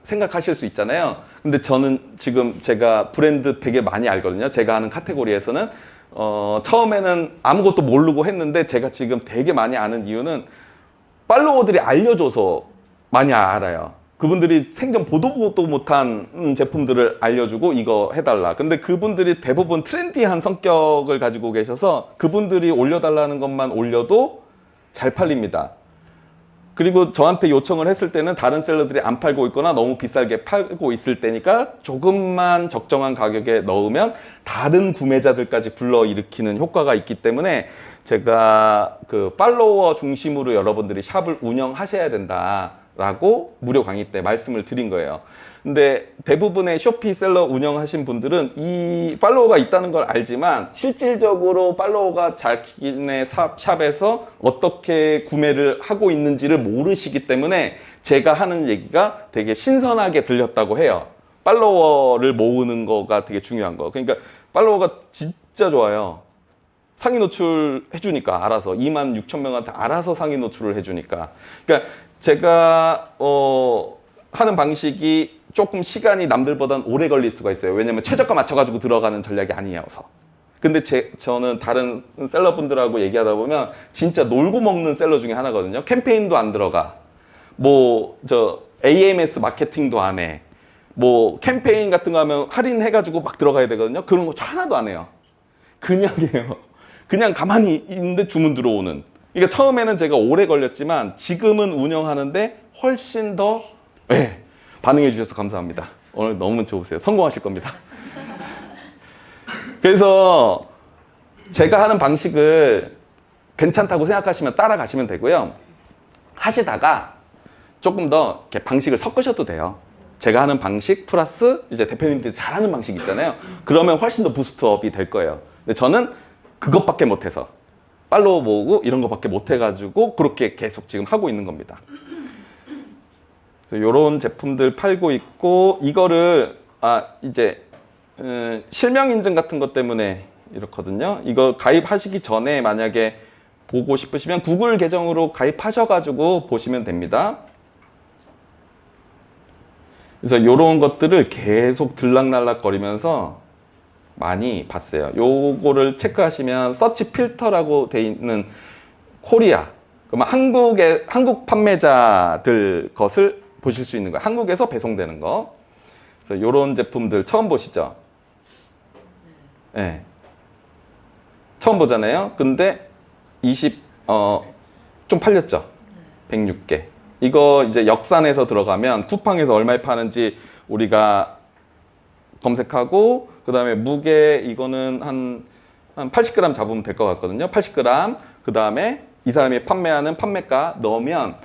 생각하실 수 있잖아요. 근데 저는 지금 제가 브랜드 되게 많이 알거든요. 제가 하는 카테고리에서는 처음에는 아무것도 모르고 했는데 제가 지금 되게 많이 아는 이유는 팔로워들이 알려줘서 많이 알아요. 그분들이 생전 보도 못한 제품들을 알려주고 이거 해달라. 근데 그분들이 대부분 트렌디한 성격을 가지고 계셔서 그분들이 올려달라는 것만 올려도 잘 팔립니다. 그리고 저한테 요청을 했을 때는 다른 셀러들이 안 팔고 있거나 너무 비싸게 팔고 있을 때니까 조금만 적정한 가격에 넣으면 다른 구매자들까지 불러일으키는 효과가 있기 때문에 제가 그 팔로워 중심으로 여러분들이 샵을 운영하셔야 된다 라고 무료 강의 때 말씀을 드린 거예요. 근데 대부분의 쇼피 셀러 운영하신 분들은 이 팔로워가 있다는 걸 알지만 실질적으로 팔로워가 자기네 샵에서 어떻게 구매를 하고 있는지를 모르시기 때문에 제가 하는 얘기가 되게 신선하게 들렸다고 해요. 팔로워를 모으는 거가 되게 중요한 거. 그러니까 팔로워가 진짜 좋아요. 상위 노출 해주니까 알아서 26,000명한테 알아서 상위 노출을 해주니까. 그러니까 제가 하는 방식이 조금 시간이 남들보단 오래 걸릴 수가 있어요. 왜냐면 최저가 맞춰가지고 들어가는 전략이 아니어서. 근데 저는 다른 셀러분들하고 얘기하다 보면 진짜 놀고 먹는 셀러 중에 하나거든요. 캠페인도 안 들어가. AMS 마케팅도 안 해. 캠페인 같은 거 하면 할인해가지고 막 들어가야 되거든요. 그런 거 하나도 안 해요. 그냥 해요. 그냥 가만히 있는데 주문 들어오는. 그러니까 처음에는 제가 오래 걸렸지만 지금은 운영하는데 훨씬 더 반응해 주셔서 감사합니다. 오늘 너무 좋으세요. 성공하실 겁니다. 그래서 제가 하는 방식을 괜찮다고 생각하시면 따라가시면 되고요. 하시다가 조금 더 이렇게 방식을 섞으셔도 돼요. 제가 하는 방식 플러스 이제 대표님들이 잘하는 방식 있잖아요. 그러면 훨씬 더 부스트업이 될 거예요. 근데 저는 그것밖에 못해서 팔로워 모으고 이런 거밖에 못해가지고 그렇게 계속 지금 하고 있는 겁니다. 이런 제품들 팔고 있고 이거를 이제 실명 인증 같은 것 때문에 이렇거든요. 이거 가입하시기 전에 만약에 보고 싶으시면 구글 계정으로 가입하셔가지고 보시면 됩니다. 그래서 이런 것들을 계속 들락날락 거리면서 많이 봤어요. 요거를 체크하시면 서치 필터라고 돼 있는 코리아, 그러면 한국 판매자들 것을 보실 수 있는 거예요. 한국에서 배송되는 거. 그래서 요런 제품들 처음 보시죠? 네. 처음 보잖아요. 근데 좀 팔렸죠? 106개. 이거 이제 역산해서 들어가면 쿠팡에서 얼마에 파는지 우리가 검색하고 그 다음에 무게 이거는 한 80g 잡으면 될 것 같거든요. 80g. 그 다음에 이 사람이 판매하는 판매가 넣으면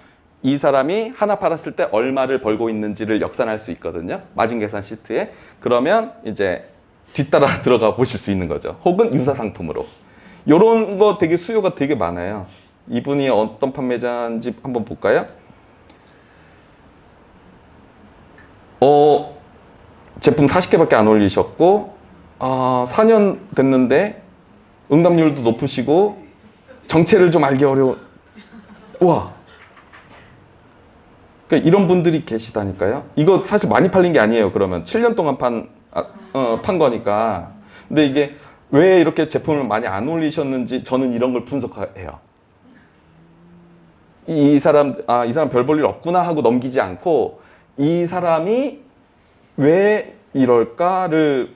이 사람이 하나 팔았을 때 얼마를 벌고 있는지를 역산할 수 있거든요. 마진 계산 시트에. 그러면 이제 뒤따라 들어가 보실 수 있는 거죠. 혹은 유사 상품으로. 요런 거 되게 수요가 되게 많아요. 이분이 어떤 판매자인지 한번 볼까요? 제품 40개밖에 안 올리셨고 4년 됐는데 응답률도 높으시고 정체를 좀 알기 어려워. 우와. 그러니까 이런 분들이 계시다니까요. 이거 사실 많이 팔린 게 아니에요. 그러면 7년 동안 판 거니까. 근데 이게 왜 이렇게 제품을 많이 안 올리셨는지 저는 이런 걸 분석해요. 이 사람 별 볼 일 없구나 하고 넘기지 않고 이 사람이 왜 이럴까를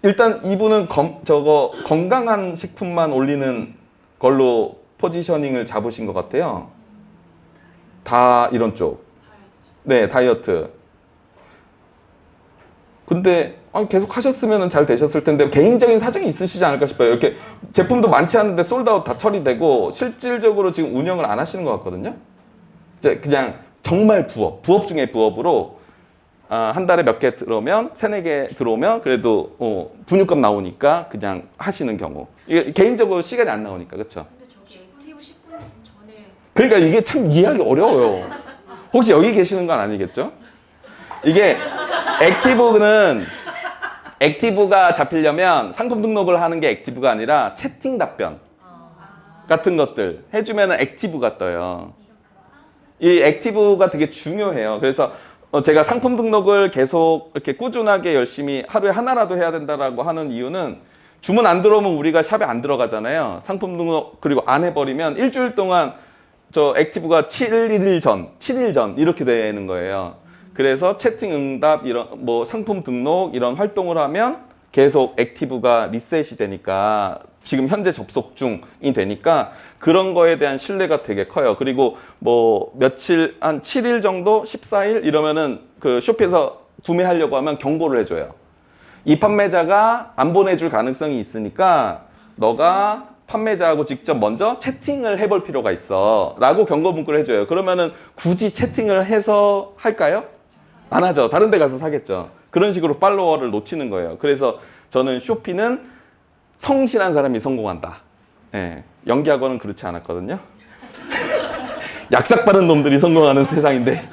일단 이분은 건강한 식품만 올리는 걸로 포지셔닝을 잡으신 것 같아요. 다 이런 쪽. 네, 다이어트. 근데 계속 하셨으면 잘 되셨을 텐데 개인적인 사정이 있으시지 않을까 싶어요. 이렇게 제품도 많지 않은데 솔드아웃 다 처리되고 실질적으로 지금 운영을 안 하시는 것 같거든요. 이제 그냥 정말 부업 중에 부업으로 한 달에 몇 개 들어오면 3-4개 들어오면 그래도 분유값 나오니까 그냥 하시는 경우. 이게 개인적으로 시간이 안 나오니까. 그렇죠?
근데 저기 액티브 10분 전에
그러니까 이게 참 이해하기 어려워요. 혹시 여기 계시는 건 아니겠죠? 이게 액티브가 잡히려면 상품 등록을 하는 게 액티브가 아니라 채팅 답변 같은 것들 해주면 액티브가 떠요. 이 액티브가 되게 중요해요. 그래서 제가 상품 등록을 계속 이렇게 꾸준하게 열심히 하루에 하나라도 해야 된다라고 하는 이유는 주문 안 들어오면 우리가 샵에 안 들어가잖아요. 상품 등록 그리고 안 해버리면 일주일 동안 저 액티브가 7일 전 이렇게 되는 거예요. 그래서 채팅 응답 이런 상품 등록 이런 활동을 하면 계속 액티브가 리셋이 되니까 지금 현재 접속 중이 되니까 그런 거에 대한 신뢰가 되게 커요. 그리고 며칠 한 7일 정도 14일 이러면은 그 쇼피에서 구매하려고 하면 경고를 해줘요. 이 판매자가 안 보내줄 가능성이 있으니까 너가 판매자하고 직접 먼저 채팅을 해볼 필요가 있어 라고 경고 문구를 해줘요. 그러면은 굳이 채팅을 해서 할까요? 안 하죠. 다른 데 가서 사겠죠. 그런 식으로 팔로워를 놓치는 거예요. 그래서 저는 쇼피는 성실한 사람이 성공한다. 예, 연기학원은 그렇지 않았거든요. 약삭 빠른 놈들이 성공하는 세상인데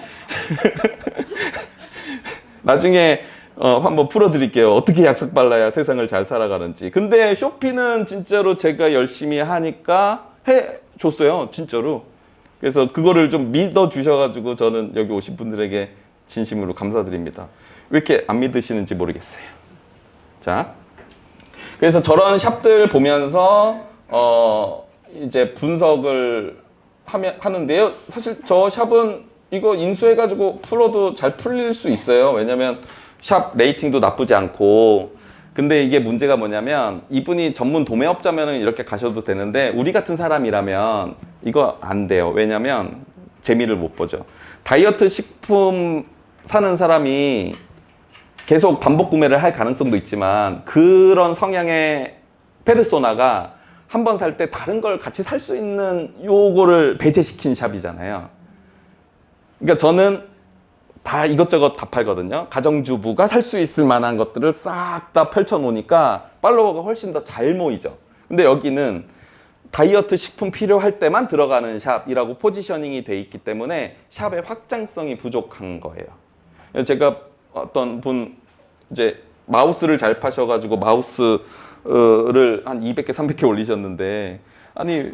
나중에 한번 풀어드릴게요. 어떻게 약삭 빨라야 세상을 잘 살아가는지. 근데 쇼피는 진짜로 제가 열심히 하니까 해줬어요. 진짜로. 그래서 그거를 좀 믿어주셔가지고 저는 여기 오신 분들에게 진심으로 감사드립니다. 왜 이렇게 안 믿으시는지 모르겠어요. 자, 그래서 저런 샵들 보면서 이제 분석을 하는데요. 사실 저 샵은 이거 인수해가지고 풀어도 잘 풀릴 수 있어요. 왜냐면 샵 레이팅도 나쁘지 않고. 근데 이게 문제가 뭐냐면 이분이 전문 도매업자면 이렇게 가셔도 되는데 우리 같은 사람이라면 이거 안 돼요. 왜냐면 재미를 못 보죠. 다이어트 식품 사는 사람이 계속 반복 구매를 할 가능성도 있지만 그런 성향의 페르소나가 한 번 살 때 다른 걸 같이 살 수 있는 요거를 배제시킨 샵이잖아요. 그러니까 저는 다 이것저것 다 팔거든요. 가정주부가 살 수 있을 만한 것들을 싹 다 펼쳐 놓으니까 팔로워가 훨씬 더 잘 모이죠. 근데 여기는 다이어트 식품 필요할 때만 들어가는 샵이라고 포지셔닝이 돼 있기 때문에 샵의 확장성이 부족한 거예요. 제가 어떤 분 이제 마우스를 잘 파셔가지고 마우스를 한 200개, 300개 올리셨는데 아니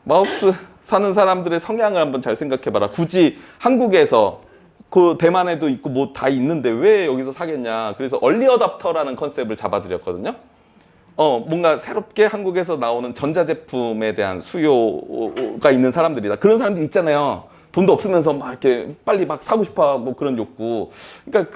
마우스 사는 사람들의 성향을 한번 잘 생각해봐라. 굳이 한국에서 그 대만에도 있고 뭐 다 있는데 왜 여기서 사겠냐. 그래서 얼리 어답터라는 컨셉을 잡아드렸거든요. 뭔가 새롭게 한국에서 나오는 전자제품에 대한 수요가 있는 사람들이다. 그런 사람들 있잖아요. 돈도 없으면서 막 이렇게 빨리 막 사고 싶어 하고 그런 욕구. 그러니까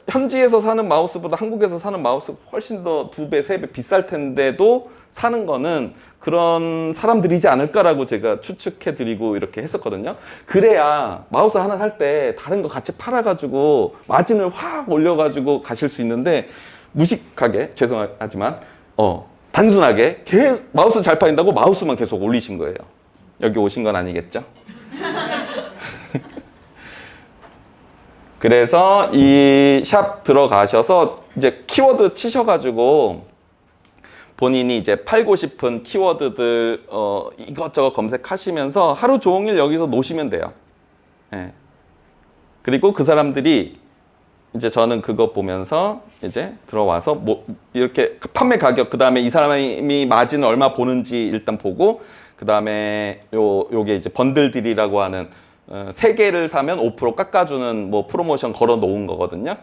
현지에서 사는 마우스보다 한국에서 사는 마우스 훨씬 더 2배, 3배 비쌀 텐데도 사는 거는 그런 사람들이지 않을까라고 제가 추측해 드리고 이렇게 했었거든요. 그래야 마우스 하나 살 때 다른 거 같이 팔아가지고 마진을 확 올려가지고 가실 수 있는데 무식하게, 죄송하지만 단순하게 마우스 잘 팔린다고 마우스만 계속 올리신 거예요. 여기 오신 건 아니겠죠? 그래서 이 샵 들어가셔서 이제 키워드 치셔가지고 본인이 이제 팔고 싶은 키워드들 이것저것 검색하시면서 하루 종일 여기서 노시면 돼요. 예. 그리고 그 사람들이 이제 저는 그거 보면서 이제 들어와서 뭐 이렇게 판매 가격, 그 다음에 이 사람이 마진을 얼마 보는지 일단 보고, 그 다음에 요게 이제 번들딜이라고 하는 3개를 사면 5% 깎아주는 뭐 프로모션 걸어 놓은 거거든요.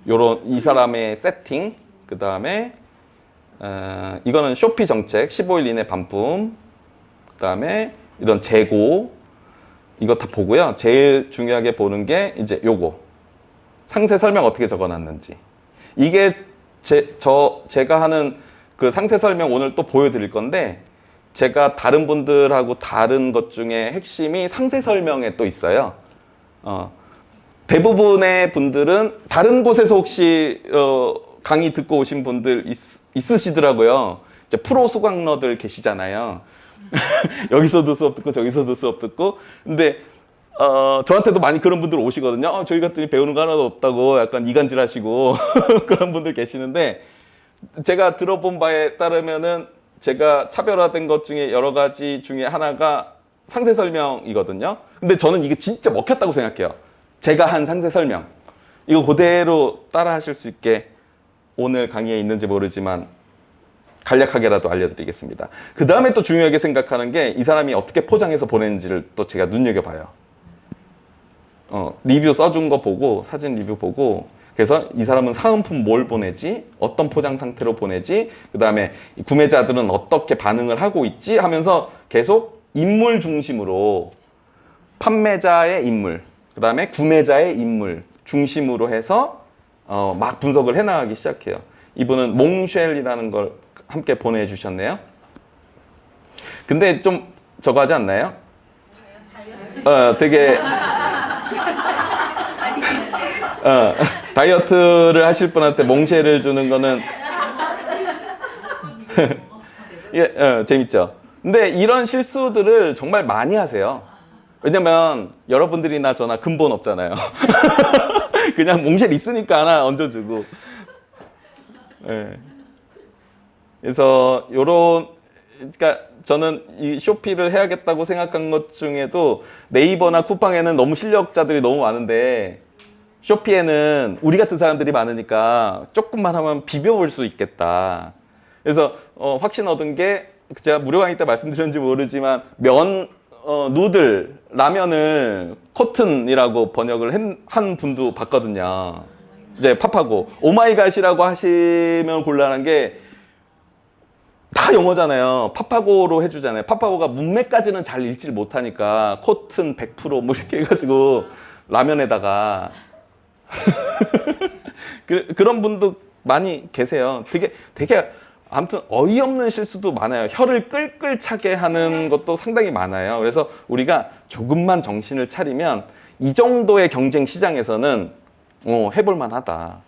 요런 이 사람의 세팅, 그 다음에 이거는 쇼피 정책 15일 이내 반품, 그 다음에 이런 재고, 이거 다 보고요. 제일 중요하게 보는 게 이제 요거 상세 설명 어떻게 적어놨는지. 이게 제가 하는 그 상세 설명 오늘 또 보여드릴 건데, 제가 다른 분들하고 다른 것 중에 핵심이 상세 설명에 또 있어요. 대부분의 분들은 다른 곳에서 혹시 강의 듣고 오신 분들 있으시더라고요. 이제 프로 수강러들 계시잖아요. 여기서도 수업 듣고 저기서도 수업 듣고. 근데 저한테도 많이 그런 분들 오시거든요. 저희 같더니 배우는 거 하나도 없다고 약간 이간질 하시고 그런 분들 계시는데, 제가 들어본 바에 따르면은 제가 차별화된 것 중에 여러 가지 중에 하나가 상세 설명이거든요. 근데 저는 이게 진짜 먹혔다고 생각해요. 제가 한 상세 설명. 이거 그대로 따라 하실 수 있게 오늘 강의에 있는지 모르지만 간략하게라도 알려드리겠습니다. 그 다음에 또 중요하게 생각하는 게 이 사람이 어떻게 포장해서 보내는지를 또 제가 눈여겨봐요. 리뷰 써준 거 보고, 사진 리뷰 보고, 그래서 이 사람은 사은품 뭘 보내지, 어떤 포장 상태로 보내지, 그 다음에 구매자들은 어떻게 반응을 하고 있지 하면서 계속 인물 중심으로, 판매자의 인물, 그 다음에 구매자의 인물 중심으로 해서 막 분석을 해나가기 시작해요. 이분은 몽쉘이라는 걸 함께 보내주셨네요. 근데 좀 저거 하지 않나요? 되게 다이어트를 하실 분한테 몽쉘을 주는 거는 재밌죠. 근데 이런 실수들을 정말 많이 하세요. 왜냐면 여러분들이나 저나 근본 없잖아요. 그냥 몽쉘 있으니까 하나 얹어주고. 예. 그래서 그러니까 저는 이 쇼피를 해야겠다고 생각한 것 중에도 네이버나 쿠팡에는 너무 실력자들이 너무 많은데 쇼피에는 우리 같은 사람들이 많으니까 조금만 하면 비벼볼 수 있겠다. 그래서 확신 얻은 게 제가 무료 강의 때 말씀드렸는지 모르지만 누들, 라면을 코튼이라고 번역을 한 분도 봤거든요. 이제 팝하고 오마이갓이라고 하시면 곤란한 게 다 영어잖아요. 파파고로 해주잖아요. 파파고가 문맥까지는 잘 읽질 못하니까 코튼 100%뭐 이렇게 해가지고 라면에다가 그런 분도 많이 계세요. 되게 아무튼 어이없는 실수도 많아요. 혀를 끌끌 차게 하는 것도 상당히 많아요. 그래서 우리가 조금만 정신을 차리면 이 정도의 경쟁 시장에서는 해볼 만하다.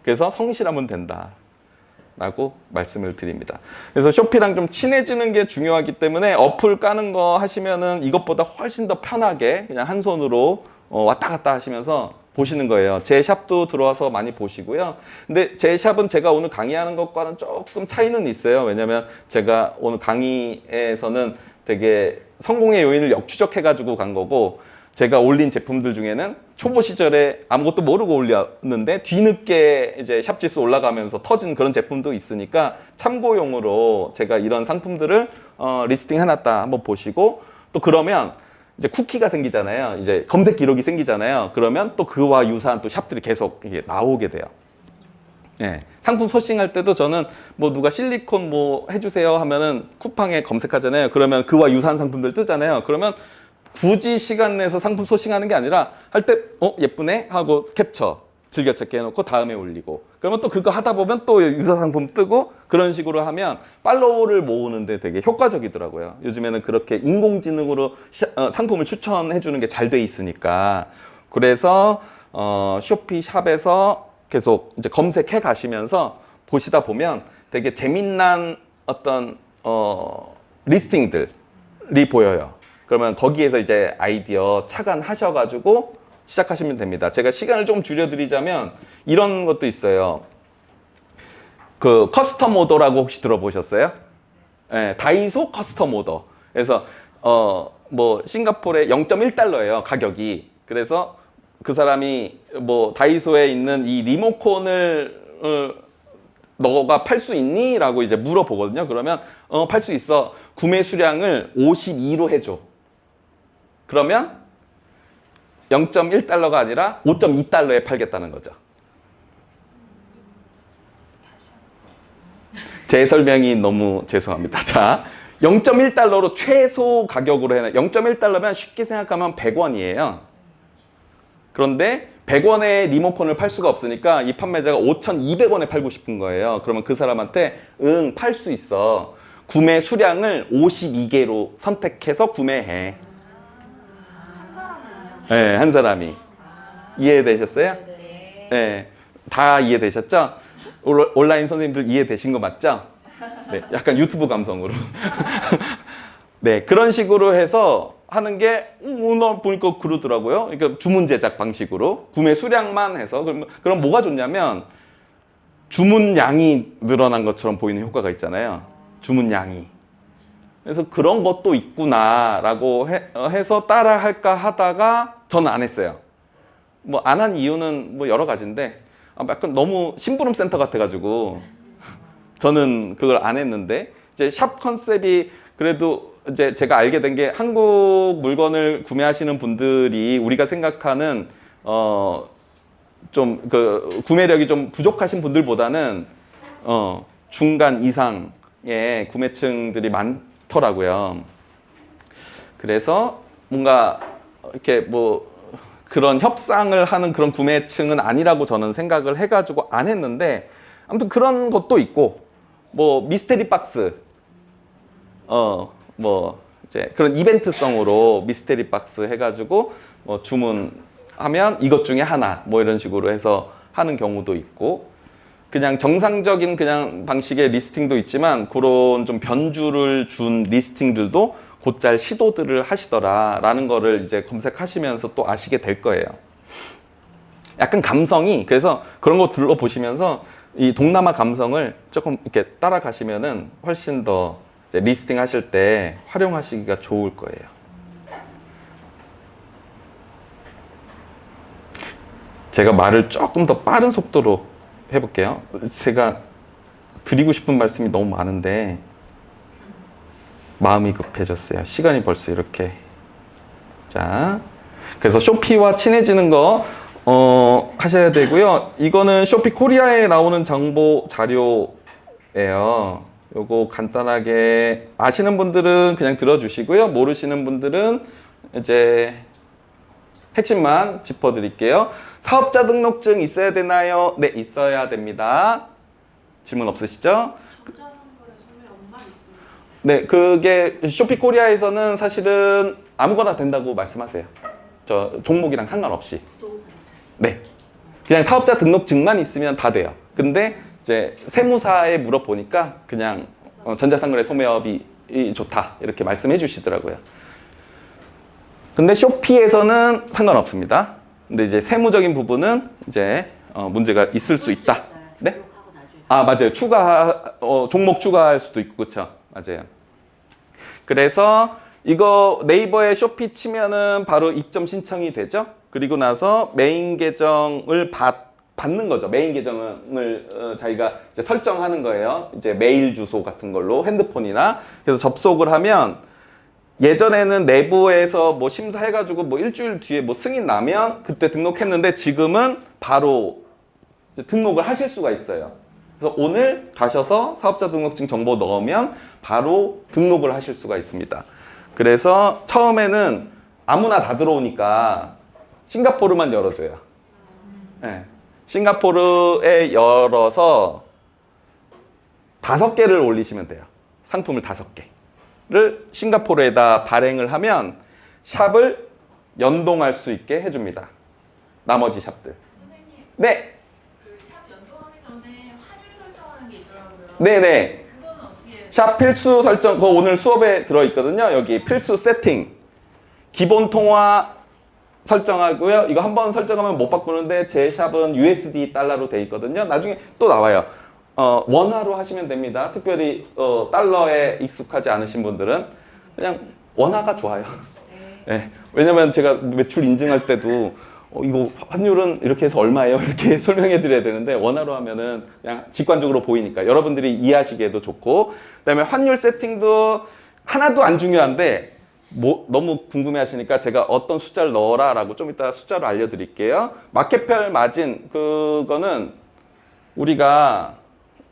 그래서 성실하면 된다. 라고 말씀을 드립니다. 그래서 쇼피랑 좀 친해지는 게 중요하기 때문에 어플 까는 거 하시면은 이것보다 훨씬 더 편하게 그냥 한 손으로 왔다 갔다 하시면서 보시는 거예요. 제 샵도 들어와서 많이 보시고요. 근데 제 샵은 제가 오늘 강의하는 것과는 조금 차이는 있어요. 왜냐면 제가 오늘 강의에서는 되게 성공의 요인을 역추적해가지고 간 거고, 제가 올린 제품들 중에는 초보 시절에 아무것도 모르고 올렸는데 뒤늦게 이제 샵지수 올라가면서 터진 그런 제품도 있으니까 참고용으로 제가 이런 상품들을 리스팅 해놨다 한번 보시고, 또 그러면 이제 쿠키가 생기잖아요. 이제 검색 기록이 생기잖아요. 그러면 또 그와 유사한 또 샵들이 계속 이게 나오게 돼요. 예, 상품 소싱할 때도 저는 뭐 누가 실리콘 뭐 해주세요 하면은 쿠팡에 검색하잖아요. 그러면 그와 유사한 상품들 뜨잖아요. 그러면 굳이 시간 내서 상품 소싱하는 게 아니라 할 때 예쁘네 하고 캡처 즐겨찾기 해놓고 다음에 올리고, 그러면 또 그거 하다 보면 또 유사 상품 뜨고, 그런 식으로 하면 팔로우를 모으는데 되게 효과적이더라고요. 요즘에는 그렇게 인공지능으로 상품을 추천해 주는 게 잘 돼 있으니까. 그래서 쇼피 샵에서 계속 이제 검색해 가시면서 보시다 보면 되게 재미난 어떤 리스팅들이 보여요. 그러면 거기에서 이제 아이디어 착안하셔가지고 시작하시면 됩니다. 제가 시간을 좀 줄여드리자면 이런 것도 있어요. 그 커스텀 오더라고 혹시 들어보셨어요? 네, 다이소 커스텀 오더. 그래서 뭐 싱가포르에 0.1달러예요 가격이. 그래서 그 사람이 뭐 다이소에 있는 이 리모컨을 너가 팔 수 있니? 라고 이제 물어보거든요. 그러면 팔 수 있어. 구매 수량을 52로 해줘. 그러면 0.1달러가 아니라 5.2달러에 팔겠다는 거죠. 제 설명이 너무 죄송합니다. 자, 0.1달러로 최소 가격으로 해놔. 0.1달러면 쉽게 생각하면 100원이에요. 그런데 100원에 리모컨을 팔 수가 없으니까 이 판매자가 5,200원에 팔고 싶은 거예요. 그러면 그 사람한테 팔 수 있어. 구매 수량을 52개로 선택해서 구매해. 네, 한 사람이. 이해되셨어요?
네.
네, 다 이해되셨죠? 온라인 선생님들 이해되신 거 맞죠? 네, 약간 유튜브 감성으로. 네, 그런 식으로 해서 하는 게 오늘 보니까 그러더라고요. 그러니까 주문 제작 방식으로 구매 수량만 해서. 그럼 뭐가 좋냐면 주문량이 늘어난 것처럼 보이는 효과가 있잖아요. 주문량이. 그래서 그런 것도 있구나라고 해서 따라 할까 하다가 저는 안 했어요. 뭐 안 한 이유는 뭐 여러 가지인데 약간 너무 심부름 센터 같아가지고 저는 그걸 안 했는데, 이제 샵 컨셉이 그래도 이제 제가 알게 된 게 한국 물건을 구매하시는 분들이 우리가 생각하는 좀 그 구매력이 좀 부족하신 분들보다는 중간 이상의 구매층들이 많더라고요. 그래서 뭔가 이렇게 뭐 그런 협상을 하는 그런 구매층은 아니라고 저는 생각을 해가지고 안 했는데, 아무튼 그런 것도 있고, 뭐 미스테리 박스, 뭐 이제 그런 이벤트성으로 미스테리 박스 해가지고 뭐 주문하면 이것 중에 하나 뭐 이런 식으로 해서 하는 경우도 있고, 그냥 정상적인 그냥 방식의 리스팅도 있지만 그런 좀 변주를 준 리스팅들도 곧잘 시도들을 하시더라라는 거를 이제 검색하시면서 또 아시게 될 거예요. 약간 감성이 그래서 그런 거 둘러보시면서 이 동남아 감성을 조금 이렇게 따라가시면은 훨씬 더 이제 리스팅 하실 때 활용하시기가 좋을 거예요. 제가 말을 조금 더 빠른 속도로 해볼게요. 제가 드리고 싶은 말씀이 너무 많은데 마음이 급해졌어요. 시간이 벌써 이렇게. 자, 그래서 쇼피와 친해지는 거 하셔야 되고요. 이거는 쇼피 코리아에 나오는 정보 자료예요. 요거 간단하게 아시는 분들은 그냥 들어주시고요. 모르시는 분들은 이제 핵심만 짚어드릴게요. 사업자 등록증 있어야 되나요? 네, 있어야 됩니다. 질문 없으시죠?
전자상거래 소매업만 있습니다.
네, 그게 쇼피 코리아에서는 사실은 아무거나 된다고 말씀하세요. 저 종목이랑 상관없이. 네, 그냥 사업자 등록증만 있으면 다 돼요. 근데 이제 세무사에 물어보니까 그냥 전자상거래 소매업이 좋다 이렇게 말씀해 주시더라고요. 근데 쇼피에서는 상관없습니다. 근데 이제 세무적인 부분은 이제 문제가 있을 수 있다. 네? 아, 맞아요. 종목 추가할 수도 있고, 그렇죠. 맞아요. 그래서 이거 네이버에 쇼피 치면은 바로 입점 신청이 되죠. 그리고 나서 메인 계정을 받는 거죠. 메인 계정을 자기가 이제 설정하는 거예요. 이제 메일 주소 같은 걸로 핸드폰이나. 그래서 접속을 하면 예전에는 내부에서 뭐 심사해가지고 뭐 일주일 뒤에 뭐 승인 나면 그때 등록했는데 지금은 바로 이제 등록을 하실 수가 있어요. 그래서 오늘 가셔서 사업자 등록증 정보 넣으면 바로 등록을 하실 수가 있습니다. 그래서 처음에는 아무나 다 들어오니까 싱가포르만 열어줘요. 네. 싱가포르에 열어서 5개를 올리시면 돼요. 상품을 5개를 싱가포르에다 발행을 하면 샵을 연동할 수 있게 해줍니다. 나머지 샵들.
선생님,
네.
그 샵 연동하기 전에 환율 설정하는 게 있더라고요.
네네.
그거는 어떻게?
샵 필수 설정, 그거 오늘 수업에 들어있거든요. 여기 필수 세팅. 기본 통화 설정하고요. 이거 한번 설정하면 못 바꾸는데 제 샵은 USD 달러로 돼 있거든요. 나중에 또 나와요. 원화로 하시면 됩니다. 특별히 달러에 익숙하지 않으신 분들은 그냥 원화가 좋아요. 네. 왜냐면 제가 매출 인증할 때도 이거 환율은 이렇게 해서 얼마예요? 이렇게 설명해 드려야 되는데 원화로 하면은 그냥 직관적으로 보이니까 여러분들이 이해하시기에도 좋고, 그다음에 환율 세팅도 하나도 안 중요한데 뭐 너무 궁금해 하시니까 제가 어떤 숫자를 넣어라 라고 좀 이따 숫자로 알려드릴게요. 마켓별 마진, 그거는 우리가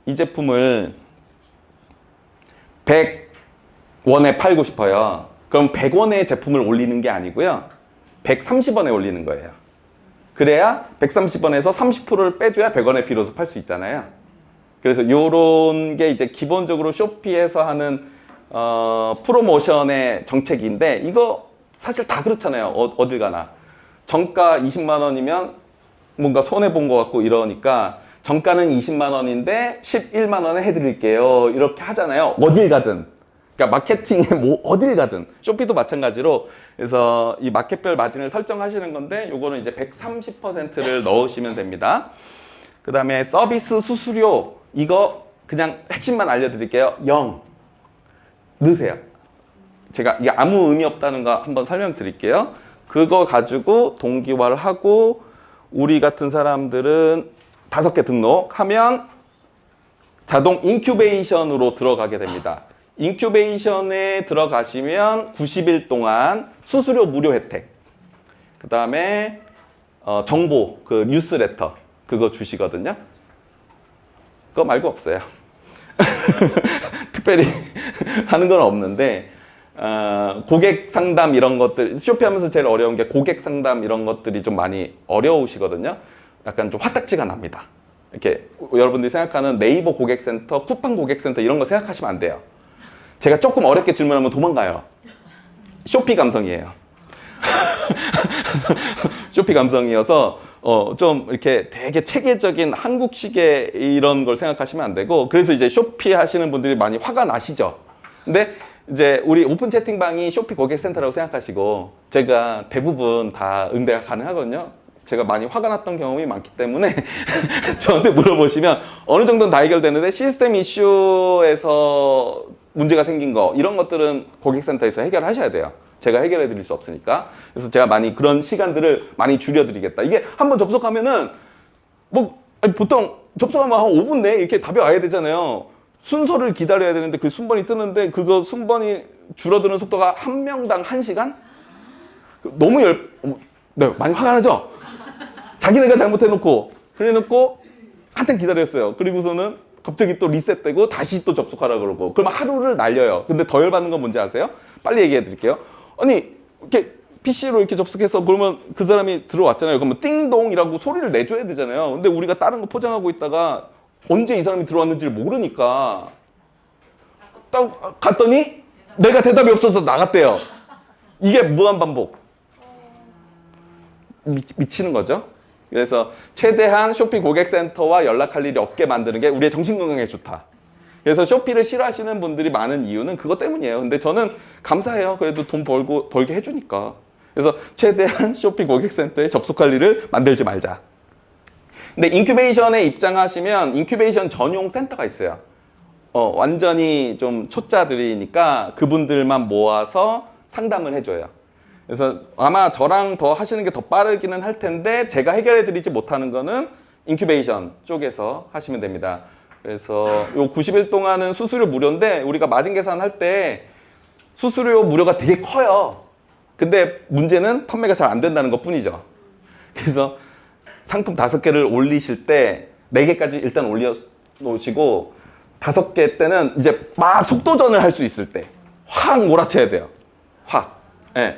이 제품을 100원에 팔고 싶어요. 그럼 100원의 제품을 올리는 게 아니고요. 130원에 올리는 거예요. 그래야 130원에서 30%를 빼줘야 100원에 비로소 팔 수 있잖아요. 그래서 요런 게 이제 기본적으로 쇼피에서 하는 프로모션의 정책인데, 이거 사실 다 그렇잖아요. 어딜 가나. 정가 20만 원이면 뭔가 손해본 것 같고 이러니까 정가는 20만 원인데 11만 원에 해드릴게요. 이렇게 하잖아요. 어딜 가든. 그러니까 마케팅에 뭐 어딜 가든. 쇼피도 마찬가지로. 그래서 이 마켓별 마진을 설정하시는 건데 요거는 이제 130%를 넣으시면 됩니다. 그 다음에 서비스 수수료, 이거 그냥 핵심만 알려드릴게요. 0 넣으세요. 제가 이게 아무 의미 없다는 거 한번 설명드릴게요. 그거 가지고 동기화를 하고 우리 같은 사람들은 5개 등록하면 자동 인큐베이션으로 들어가게 됩니다. 인큐베이션에 들어가시면 90일 동안 수수료 무료 혜택, 그 다음에 정보, 그 뉴스레터 그거 주시거든요. 그거 말고 없어요. 특별히 하는 건 없는데 고객 상담 이런 것들, 쇼피하면서 제일 어려운 게 고객 상담 이런 것들이 좀 많이 어려우시거든요. 약간 좀 화딱지가 납니다. 이렇게 여러분들이 생각하는 네이버 고객센터, 쿠팡 고객센터 이런 거 생각하시면 안 돼요. 제가 조금 어렵게 질문하면 도망가요. 쇼피 감성이에요. 쇼피 감성이어서 좀 이렇게 되게 체계적인 한국식의 이런 걸 생각하시면 안 되고, 그래서 이제 쇼피 하시는 분들이 많이 화가 나시죠. 근데 이제 우리 오픈 채팅방이 쇼피 고객센터라고 생각하시고, 제가 대부분 다 응대가 가능하거든요. 제가 많이 화가 났던 경험이 많기 때문에 저한테 물어보시면 어느 정도는 다 해결되는데, 시스템 이슈에서 문제가 생긴 거 이런 것들은 고객센터에서 해결하셔야 돼요. 제가 해결해 드릴 수 없으니까. 그래서 제가 많이 그런 시간들을 많이 줄여드리겠다. 이게 한번 접속하면은 아니, 보통 접속하면 한 5분 내에 이렇게 답이 와야 되잖아요. 순서를 기다려야 되는데 그 순번이 뜨는데, 그거 순번이 줄어드는 속도가 한 명당 1시간? 너무 네, 많이 화가 나죠? 자기네가 잘못해놓고 그래놓고 한참 기다렸어요. 그리고서는 갑자기 또 리셋되고 다시 또 접속하라 그러고, 그러면 하루를 날려요. 근데 더 열받는 건 뭔지 아세요? 빨리 얘기해 드릴게요. 아니 이렇게 PC로 이렇게 접속해서 그러면 그 사람이 들어왔잖아요. 그러면 띵동이라고 소리를 내줘야 되잖아요. 근데 우리가 다른 거 포장하고 있다가 언제 이 사람이 들어왔는지를 모르니까 딱 갔더니 내가 대답이 없어서 나갔대요. 이게 무한반복. 미치는 거죠. 그래서 최대한 쇼피 고객센터와 연락할 일이 없게 만드는 게 우리의 정신건강에 좋다. 그래서 쇼피를 싫어하시는 분들이 많은 이유는 그것 때문이에요. 근데 저는 감사해요. 그래도 돈 벌게 해주니까. 그래서 최대한 쇼피 고객센터에 접속할 일을 만들지 말자. 근데 인큐베이션에 입장하시면 인큐베이션 전용 센터가 있어요. 완전히 좀 초짜들이니까 그분들만 모아서 상담을 해줘요. 그래서 아마 저랑 더 하시는 게 더 빠르기는 할 텐데, 제가 해결해 드리지 못하는 거는 인큐베이션 쪽에서 하시면 됩니다. 그래서 요 90일 동안은 수수료 무료인데, 우리가 마진 계산할 때 수수료 무료가 되게 커요. 근데 문제는 판매가 잘 안 된다는 것 뿐이죠. 그래서 상품 5개를 올리실 때 4개까지 일단 올려 놓으시고, 5개 때는 이제 막 속도전을 할 수 있을 때 확 몰아쳐야 돼요. 확. 예.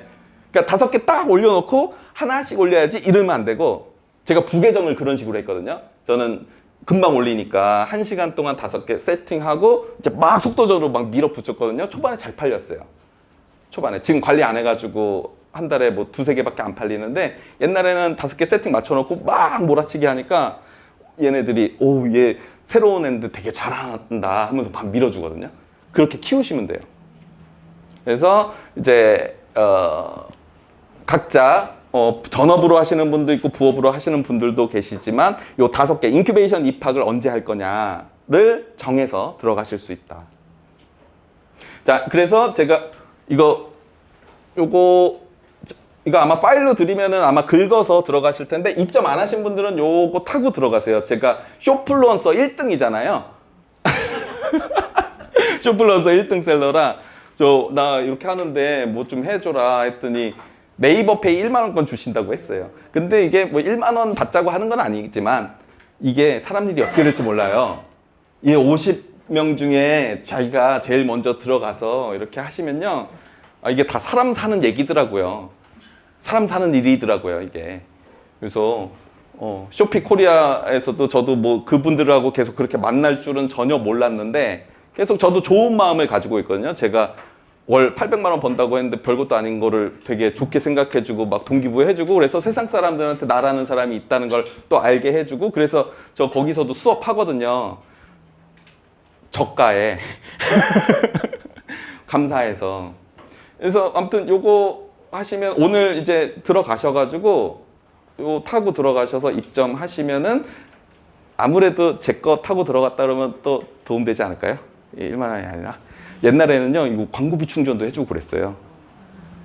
그러니까 5개 딱 올려놓고 하나씩 올려야지 이러면 안 되고, 제가 부계정을 그런 식으로 했거든요. 저는 금방 올리니까 1시간 동안 5개 세팅하고 이제 막 속도적으로 막 밀어붙였거든요. 초반에 잘 팔렸어요. 초반에. 지금 관리 안 해가지고 한 달에 뭐 2-3개밖에 안 팔리는데, 옛날에는 5개 세팅 맞춰놓고 막 몰아치기 하니까 얘네들이 얘 새로운 애인데 되게 잘한다 하면서 막 밀어주거든요. 그렇게 키우시면 돼요. 그래서 이제 각자 전업으로 하시는 분도 있고 부업으로 하시는 분들도 계시지만, 요 5개 인큐베이션 입학을 언제 할 거냐를 정해서 들어가실 수 있다. 자, 그래서 제가 이거 아마 파일로 드리면은 아마 긁어서 들어가실 텐데, 입점 안 하신 분들은 요거 타고 들어가세요. 제가 쇼플루언서 1등이잖아요. 쇼플루언서 1등 셀러라, 나 이렇게 하는데 뭐 좀 해줘라 했더니 네이버페이 1만 원권 주신다고 했어요. 근데 이게 뭐 1만 원 받자고 하는 건 아니지만, 이게 사람 일이 어떻게 될지 몰라요. 이 50명 중에 자기가 제일 먼저 들어가서 이렇게 하시면요, 이게 다 사람 사는 얘기더라고요. 사람 사는 일이더라고요, 이게. 그래서 쇼피 코리아에서도 저도 뭐 그분들하고 계속 그렇게 만날 줄은 전혀 몰랐는데, 계속 저도 좋은 마음을 가지고 있거든요. 제가 월 800만 원 번다고 했는데 별것도 아닌 거를 되게 좋게 생각해주고 막 동기부여해주고, 그래서 세상 사람들한테 나라는 사람이 있다는 걸 또 알게 해주고, 그래서 저 거기서도 수업하거든요. 저가에. 감사해서. 그래서 아무튼 요거 하시면 오늘 이제 들어가셔가지고 요 타고 들어가셔서 입점하시면은 아무래도 제 거 타고 들어갔다 그러면 또 도움되지 않을까요? 1만 원이 아니라. 옛날에는요, 이거 광고비 충전도 해주고 그랬어요.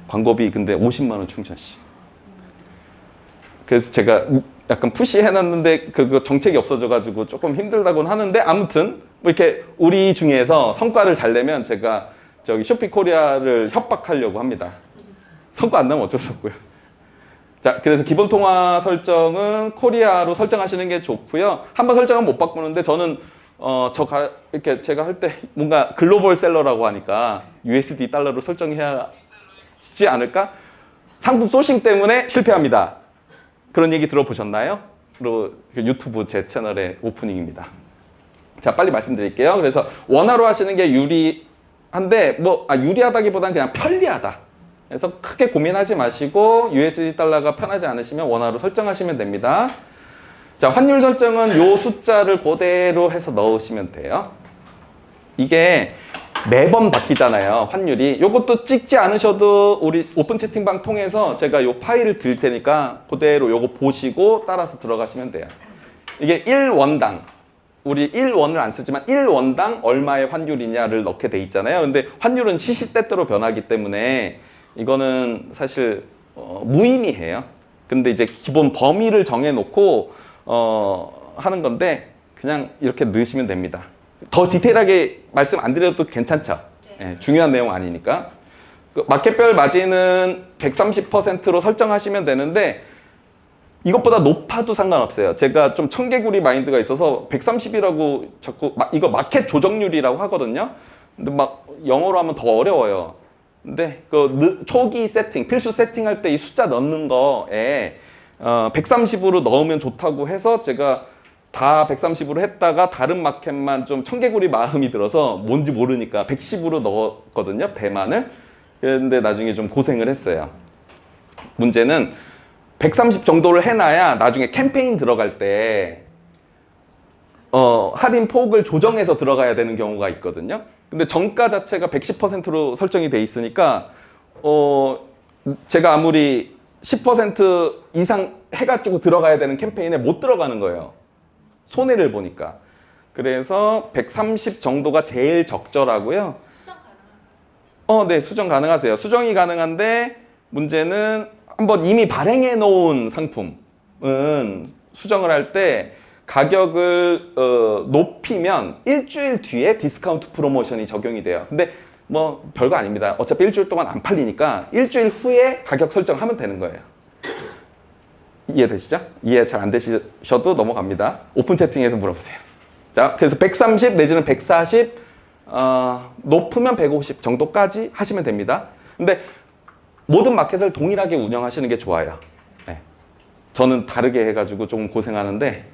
광고비 근데 50만 원 충전씩. 그래서 제가 약간 푸시 해놨는데 그거 정책이 없어져가지고 조금 힘들다고는 하는데, 아무튼 뭐 이렇게 우리 중에서 성과를 잘 내면 제가 저기 쇼피 코리아를 협박하려고 합니다. 성과 안 나면 어쩔 수 없고요. 자, 그래서 기본 통화 설정은 코리아로 설정하시는 게 좋고요. 한번 설정은 못 바꾸는데, 저는 이렇게 제가 할 때 뭔가 글로벌 셀러라고 하니까 USD 달러로 설정해야 하지 않을까? 상품 소싱 때문에 실패합니다. 그런 얘기 들어보셨나요? 그리고 유튜브 제 채널의 오프닝입니다. 자, 빨리 말씀드릴게요. 그래서 원화로 하시는 게 유리한데, 유리하다기보다는 그냥 편리하다. 그래서 크게 고민하지 마시고 USD 달러가 편하지 않으시면 원화로 설정하시면 됩니다. 자, 환율 설정은 요 숫자를 그대로 해서 넣으시면 돼요. 이게 매번 바뀌잖아요, 환율이. 요것도 찍지 않으셔도 우리 오픈 채팅방 통해서 제가 요 파일을 드릴 테니까 그대로 요거 보시고 따라서 들어가시면 돼요. 이게 1원당, 우리 1원을 안 쓰지만 1원당 얼마의 환율이냐를 넣게 돼 있잖아요. 근데 환율은 시시때때로 변하기 때문에 이거는 사실 무의미해요. 근데 이제 기본 범위를 정해놓고 하는 건데 그냥 이렇게 넣으시면 됩니다. 더 디테일하게 말씀 안 드려도 괜찮죠? 네. 중요한 내용 아니니까. 그 마켓별 마진은 130%로 설정하시면 되는데 이것보다 높아도 상관없어요. 제가 좀 청개구리 마인드가 있어서 130이라고 자꾸 이거 마켓 조정률이라고 하거든요. 근데 막 영어로 하면 더 어려워요. 근데 그 초기 세팅, 필수 세팅할 때 이 숫자 넣는 거에 130으로 넣으면 좋다고 해서 제가 다 130으로 했다가 다른 마켓만 좀 청개구리 마음이 들어서 뭔지 모르니까 110으로 넣었거든요, 대만을. 그런데 나중에 좀 고생을 했어요. 문제는 130 정도를 해놔야 나중에 캠페인 들어갈 때 할인 폭을 조정해서 들어가야 되는 경우가 있거든요. 근데 정가 자체가 110%로 설정이 돼 있으니까 제가 아무리 10% 이상 해가지고 들어가야 되는 캠페인에 못 들어가는 거예요. 손해를 보니까. 그래서 130 정도가 제일 적절하고요.
수정 가능한가요?
네, 수정 가능하세요. 수정이 가능한데 문제는 한번 이미 발행해 놓은 상품은 수정을 할 때 가격을 높이면 일주일 뒤에 디스카운트 프로모션이 적용이 돼요. 근데 뭐 별거 아닙니다. 어차피 일주일 동안 안 팔리니까 일주일 후에 가격 설정하면 되는 거예요. 이해되시죠? 이해 잘 안 되셔도 넘어갑니다. 오픈 채팅에서 물어보세요. 자, 그래서 130 내지는 140, 높으면 150 정도까지 하시면 됩니다. 근데 모든 마켓을 동일하게 운영하시는 게 좋아요. 네. 저는 다르게 해가지고 좀 고생하는데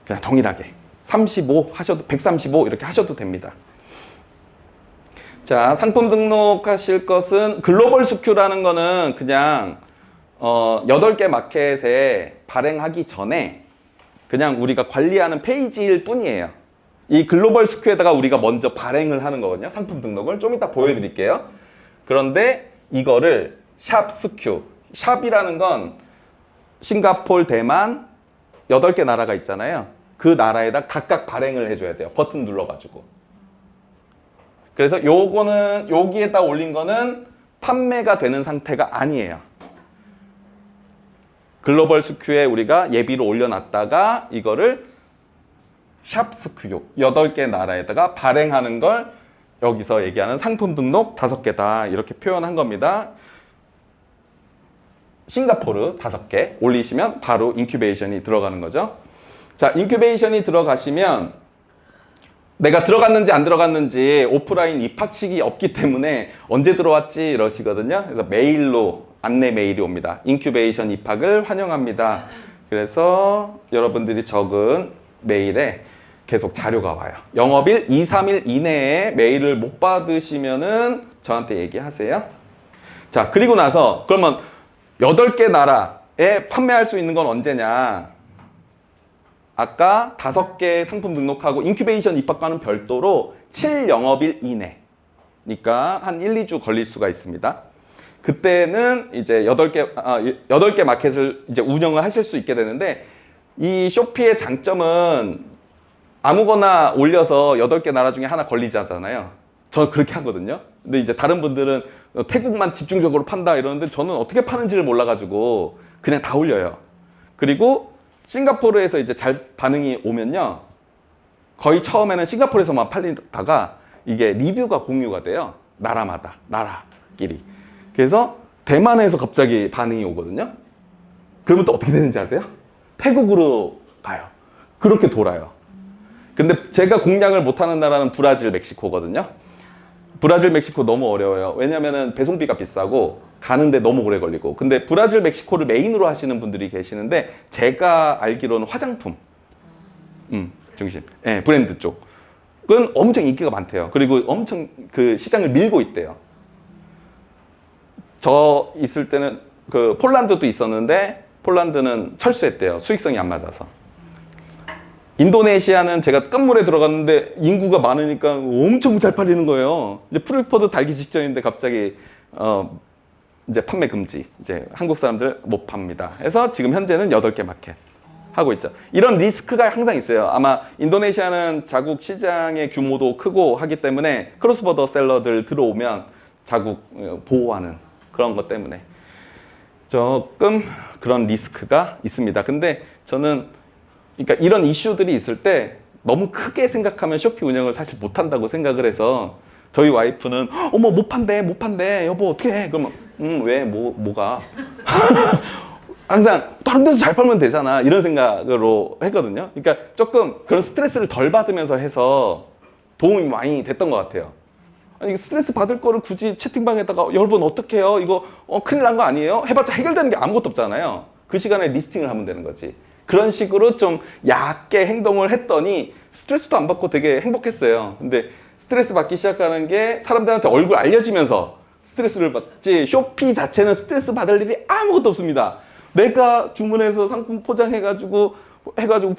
그냥 동일하게 35 하셔도 135 이렇게 하셔도 됩니다. 자, 상품 등록하실 것은 글로벌 스큐라는 거는 그냥 8개 마켓에 발행하기 전에 그냥 우리가 관리하는 페이지일 뿐이에요. 이 글로벌 스큐에다가 우리가 먼저 발행을 하는 거거든요. 상품 등록을 좀 이따 보여드릴게요. 그런데 이거를 샵 스큐, 샵이라는 건 싱가폴, 대만 8개 나라가 있잖아요. 그 나라에다 각각 발행을 해줘야 돼요. 버튼 눌러가지고. 그래서 요거는 여기에다 올린 거는 판매가 되는 상태가 아니에요. 글로벌 스큐에 우리가 예비로 올려놨다가 이거를 샵 스큐 8개 나라에다가 발행하는 걸 여기서 얘기하는 상품 등록 5개다 이렇게 표현한 겁니다. 싱가포르 5개 올리시면 바로 인큐베이션이 들어가는 거죠. 자, 인큐베이션이 들어가시면 내가 들어갔는지 안 들어갔는지 오프라인 입학식이 없기 때문에 언제 들어왔지 이러시거든요. 그래서 메일로 안내 메일이 옵니다. 인큐베이션 입학을 환영합니다. 그래서 여러분들이 적은 메일에 계속 자료가 와요. 영업일 2, 3일 이내에 메일을 못 받으시면은 저한테 얘기하세요. 자, 그리고 나서 그러면 8개 나라에 판매할 수 있는 건 언제냐? 아까 5개 상품 등록하고 인큐베이션 입학과는 별도로 7영업일 이내니까 한 1, 2주 걸릴 수가 있습니다. 그때는 이제 8개 마켓을 이제 운영을 하실 수 있게 되는데 이 쇼피의 장점은 아무거나 올려서 8개 나라 중에 하나 걸리자잖아요. 저는 그렇게 하거든요. 근데 이제 다른 분들은 태국만 집중적으로 판다 이러는데 저는 어떻게 파는지를 몰라가지고 그냥 다 올려요. 그리고 싱가포르에서 이제 잘 반응이 오면요. 거의 처음에는 싱가포르에서만 팔리다가 이게 리뷰가 공유가 돼요. 나라마다, 나라끼리. 그래서 대만에서 갑자기 반응이 오거든요. 그러면 또 어떻게 되는지 아세요? 태국으로 가요. 그렇게 돌아요. 근데 제가 공략을 못하는 나라는 브라질, 멕시코거든요. 브라질, 멕시코 너무 어려워요. 왜냐면은 배송비가 비싸고 가는데 너무 오래 걸리고. 근데 브라질, 멕시코를 메인으로 하시는 분들이 계시는데 제가 알기로는 화장품 중심, 네, 브랜드 쪽. 그건 엄청 인기가 많대요. 그리고 엄청 그 시장을 밀고 있대요. 저 있을 때는 그 폴란드도 있었는데 폴란드는 철수했대요. 수익성이 안 맞아서. 인도네시아는 제가 끝물에 들어갔는데 인구가 많으니까 엄청 잘 팔리는 거예요. 이제 프리포드 달기 직전인데 갑자기 이제 판매 금지. 이제 한국 사람들 못 팝니다. 해서 지금 현재는 8개 마켓 하고 있죠. 이런 리스크가 항상 있어요. 아마 인도네시아는 자국 시장의 규모도 크고 하기 때문에 크로스버더 셀러들 들어오면 자국 보호하는 그런 것 때문에 조금 그런 리스크가 있습니다. 근데 저는 그러니까 이런 이슈들이 있을 때 너무 크게 생각하면 쇼피 운영을 사실 못한다고 생각을 해서 저희 와이프는 어머 못 판대 여보 어떻게 해? 그러면 왜 뭐가 항상 다른 데서 잘 팔면 되잖아 이런 생각으로 했거든요. 그러니까 조금 그런 스트레스를 덜 받으면서 해서 도움이 많이 됐던 것 같아요. 아니 스트레스 받을 거를 굳이 채팅방에다가 여러분 어떻게 해요? 이거 큰일 난 거 아니에요? 해봤자 해결되는 게 아무것도 없잖아요. 그 시간에 리스팅을 하면 되는 거지. 그런 식으로 좀 얕게 행동을 했더니 스트레스도 안 받고 되게 행복했어요. 근데 스트레스 받기 시작하는 게 사람들한테 얼굴 알려지면서 스트레스를 받지 쇼피 자체는 스트레스 받을 일이 아무것도 없습니다. 내가 주문해서 상품 포장해가지고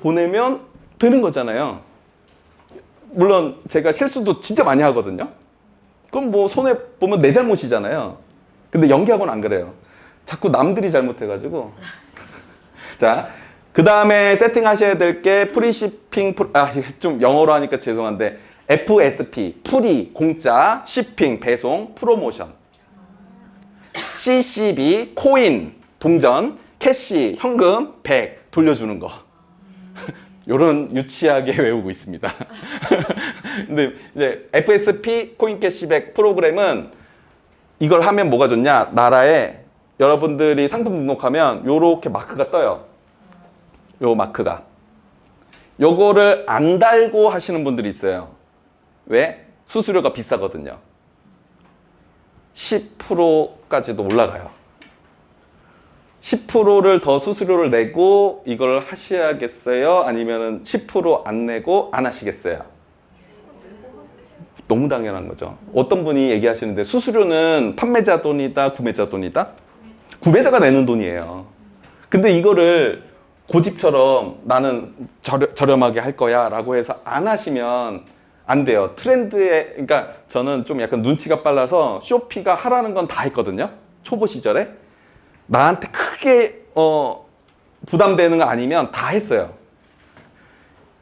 보내면 되는 거잖아요. 물론 제가 실수도 진짜 많이 하거든요. 그럼 뭐 손해 보면 내 잘못이잖아요. 근데 연기하고는 안 그래요. 자꾸 남들이 잘못해가지고. 자, 그 다음에 세팅하셔야 될 게 프리시핑, 좀 영어로 하니까 죄송한데 FSP, 프리, 공짜, 쉬핑, 배송, 프로모션, CCB, 코인, 동전, 캐시, 현금, 100 돌려주는 거. 요런 유치하게 외우고 있습니다. 근데 이제 FSP, 코인 캐시백 프로그램은 이걸 하면 뭐가 좋냐? 나라에 여러분들이 상품 등록하면 요렇게 마크가 떠요. 요 마크가. 요거를 안 달고 하시는 분들이 있어요. 왜? 수수료가 비싸거든요. 10%까지도 올라가요. 10%를 더 수수료를 내고 이걸 하셔야겠어요? 아니면은 10% 안 내고 안 하시겠어요? 너무 당연한 거죠. 어떤 분이 얘기하시는데 수수료는 판매자 돈이다, 구매자 돈이다? 구매자가 내는 돈이에요. 근데 이거를 고집처럼 나는 저렴하게 할 거야 라고 해서 안 하시면 안 돼요. 트렌드에, 그러니까 저는 좀 약간 눈치가 빨라서 쇼피가 하라는 건 다 했거든요. 초보 시절에. 나한테 크게 부담되는 거 아니면 다 했어요.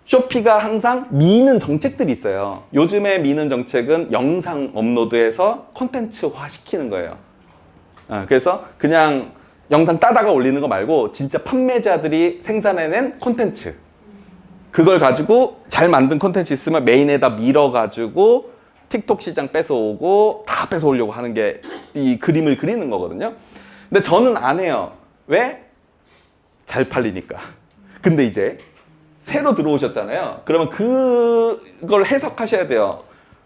쇼피가 항상 미는 정책들이 있어요. 요즘에 미는 정책은 영상 업로드해서 콘텐츠화 시키는 거예요. 그래서 그냥 영상 따다가 올리는 거 말고 진짜 판매자들이 생산해낸 콘텐츠, 그걸 가지고 잘 만든 콘텐츠 있으면 메인에다 밀어가지고 틱톡 시장 뺏어오고 다 뺏어오려고 하는 게 이 그림을 그리는 거거든요. 근데 저는 안 해요. 왜? 잘 팔리니까. 근데 이제 새로 들어오셨잖아요. 그러면 그걸 해석하셔야 돼요.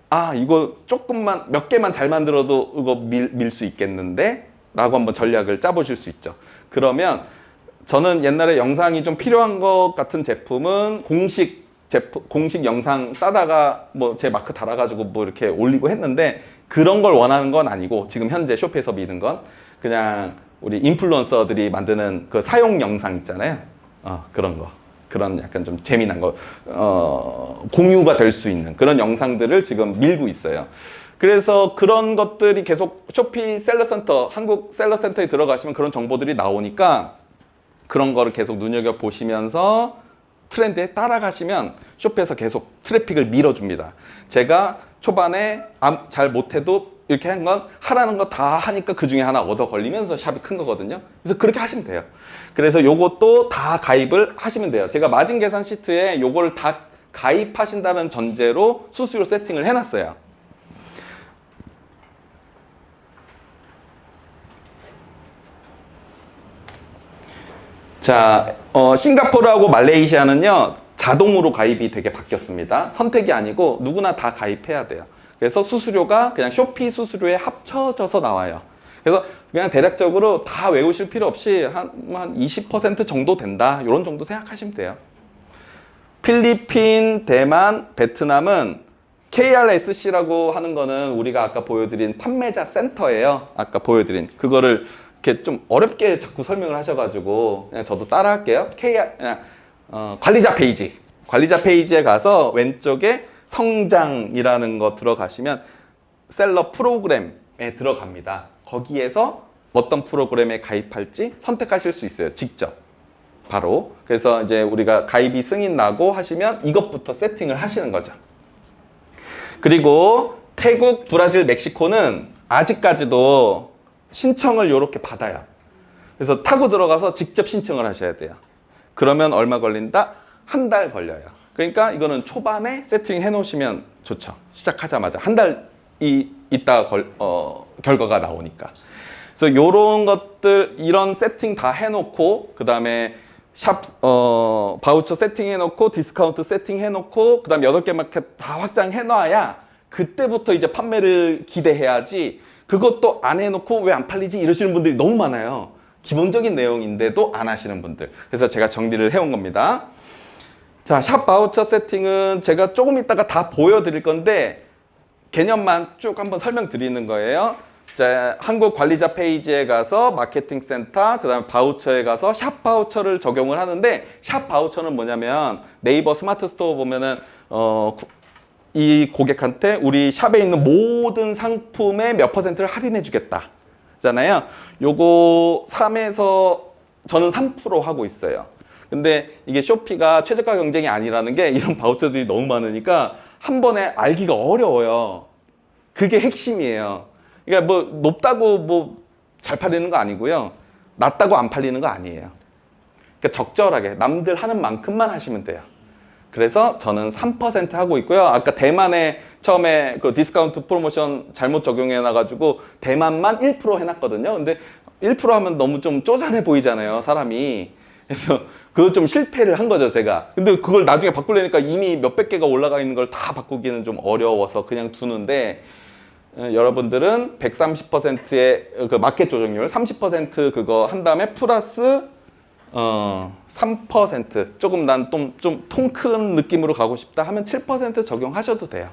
아, 이거 조금만, 몇 개만 잘 만들어도 이거 밀 수 있겠는데? 라고 한번 전략을 짜보실 수 있죠. 그러면 저는 옛날에 영상이 좀 필요한 것 같은 제품은 공식 영상 따다가 뭐 제 마크 달아가지고 뭐 이렇게 올리고 했는데 그런 걸 원하는 건 아니고 지금 현재 쇼피에서 미는 건 그냥 우리 인플루언서들이 만드는 그 사용 영상 있잖아요. 그런 거. 그런 약간 좀 재미난 거, 공유가 될 수 있는 그런 영상들을 지금 밀고 있어요. 그래서 그런 것들이 계속 쇼피 셀러센터, 한국 셀러센터에 들어가시면 그런 정보들이 나오니까 그런 거를 계속 눈여겨보시면서 트렌드에 따라가시면 쇼피에서 계속 트래픽을 밀어줍니다. 제가 초반에 잘 못해도 이렇게 한 건 하라는 거 다 하니까 그 중에 하나 얻어 걸리면서 샵이 큰 거거든요. 그래서 그렇게 하시면 돼요. 그래서 요것도 다 가입을 하시면 돼요. 제가 마진 계산 시트에 요걸 다 가입하신다는 전제로 수수료 세팅을 해놨어요. 자, 싱가포르하고 말레이시아는요, 자동으로 가입이 되게 바뀌었습니다. 선택이 아니고 누구나 다 가입해야 돼요. 그래서 수수료가 그냥 쇼피 수수료에 합쳐져서 나와요. 그래서 그냥 대략적으로 다 외우실 필요 없이 한 20% 정도 된다. 이런 정도 생각하시면 돼요. 필리핀, 대만, 베트남은 KRSC라고 하는 거는 우리가 아까 보여드린 판매자 센터예요. 아까 보여드린 그거를 이렇게 좀 어렵게 자꾸 설명을 하셔가지고 그냥 저도 따라 할게요. 그냥 관리자 페이지. 관리자 페이지에 가서 왼쪽에 성장이라는 거 들어가시면 셀러 프로그램에 들어갑니다. 거기에서 어떤 프로그램에 가입할지 선택하실 수 있어요. 직접. 바로. 그래서 이제 우리가 가입이 승인 나고 하시면 이것부터 세팅을 하시는 거죠. 그리고 태국, 브라질, 멕시코는 아직까지도 신청을 이렇게 받아요. 그래서 타고 들어가서 직접 신청을 하셔야 돼요. 그러면 얼마 걸린다? 한 달 걸려요. 그러니까 이거는 초반에 세팅해 놓으시면 좋죠. 시작하자마자 한 달 있다가 결과가 나오니까. 그래서 이런 것들, 이런 세팅 다 해놓고 그 다음에 바우처 세팅해놓고 디스카운트 세팅해놓고 그 다음 8개 마켓 다 확장해놔야 그때부터 이제 판매를 기대해야지. 그것도 안 해놓고 왜 안 팔리지 이러시는 분들이 너무 많아요. 기본적인 내용인데도 안 하시는 분들. 그래서 제가 정리를 해온 겁니다. 자, 샵 바우처 세팅은 제가 조금 있다가 다 보여드릴 건데 개념만 쭉 한번 설명드리는 거예요. 자, 한국 관리자 페이지에 가서 마케팅 센터, 그 다음에 바우처에 가서 샵 바우처를 적용을 하는데, 샵 바우처는 뭐냐면 네이버 스마트 스토어 보면은 이 고객한테 우리 샵에 있는 모든 상품의 몇 %를 할인해 주겠다 잖아요. 요거 3에서 저는 3% 하고 있어요. 근데 이게 쇼피가 최저가 경쟁이 아니라는 게 이런 바우처들이 너무 많으니까 한 번에 알기가 어려워요. 그게 핵심이에요. 그러니까 뭐 높다고 뭐 잘 팔리는 거 아니고요. 낮다고 안 팔리는 거 아니에요. 그러니까 적절하게 남들 하는 만큼만 하시면 돼요. 그래서 저는 3% 하고 있고요. 아까 대만에 처음에 그 디스카운트 프로모션 잘못 적용해 놔가지고 대만만 1% 해놨거든요. 근데 1% 하면 너무 좀 쪼잔해 보이잖아요, 사람이. 그래서 그거 좀 실패를 한 거죠, 제가. 근데 그걸 나중에 바꾸려니까 이미 몇백 개가 올라가 있는 걸 다 바꾸기는 좀 어려워서 그냥 두는데, 여러분들은 130%의 그 마켓 조정률 30% 그거 한 다음에 플러스 3% 조금 난 좀 통 큰 느낌으로 가고 싶다 하면 7% 적용하셔도 돼요.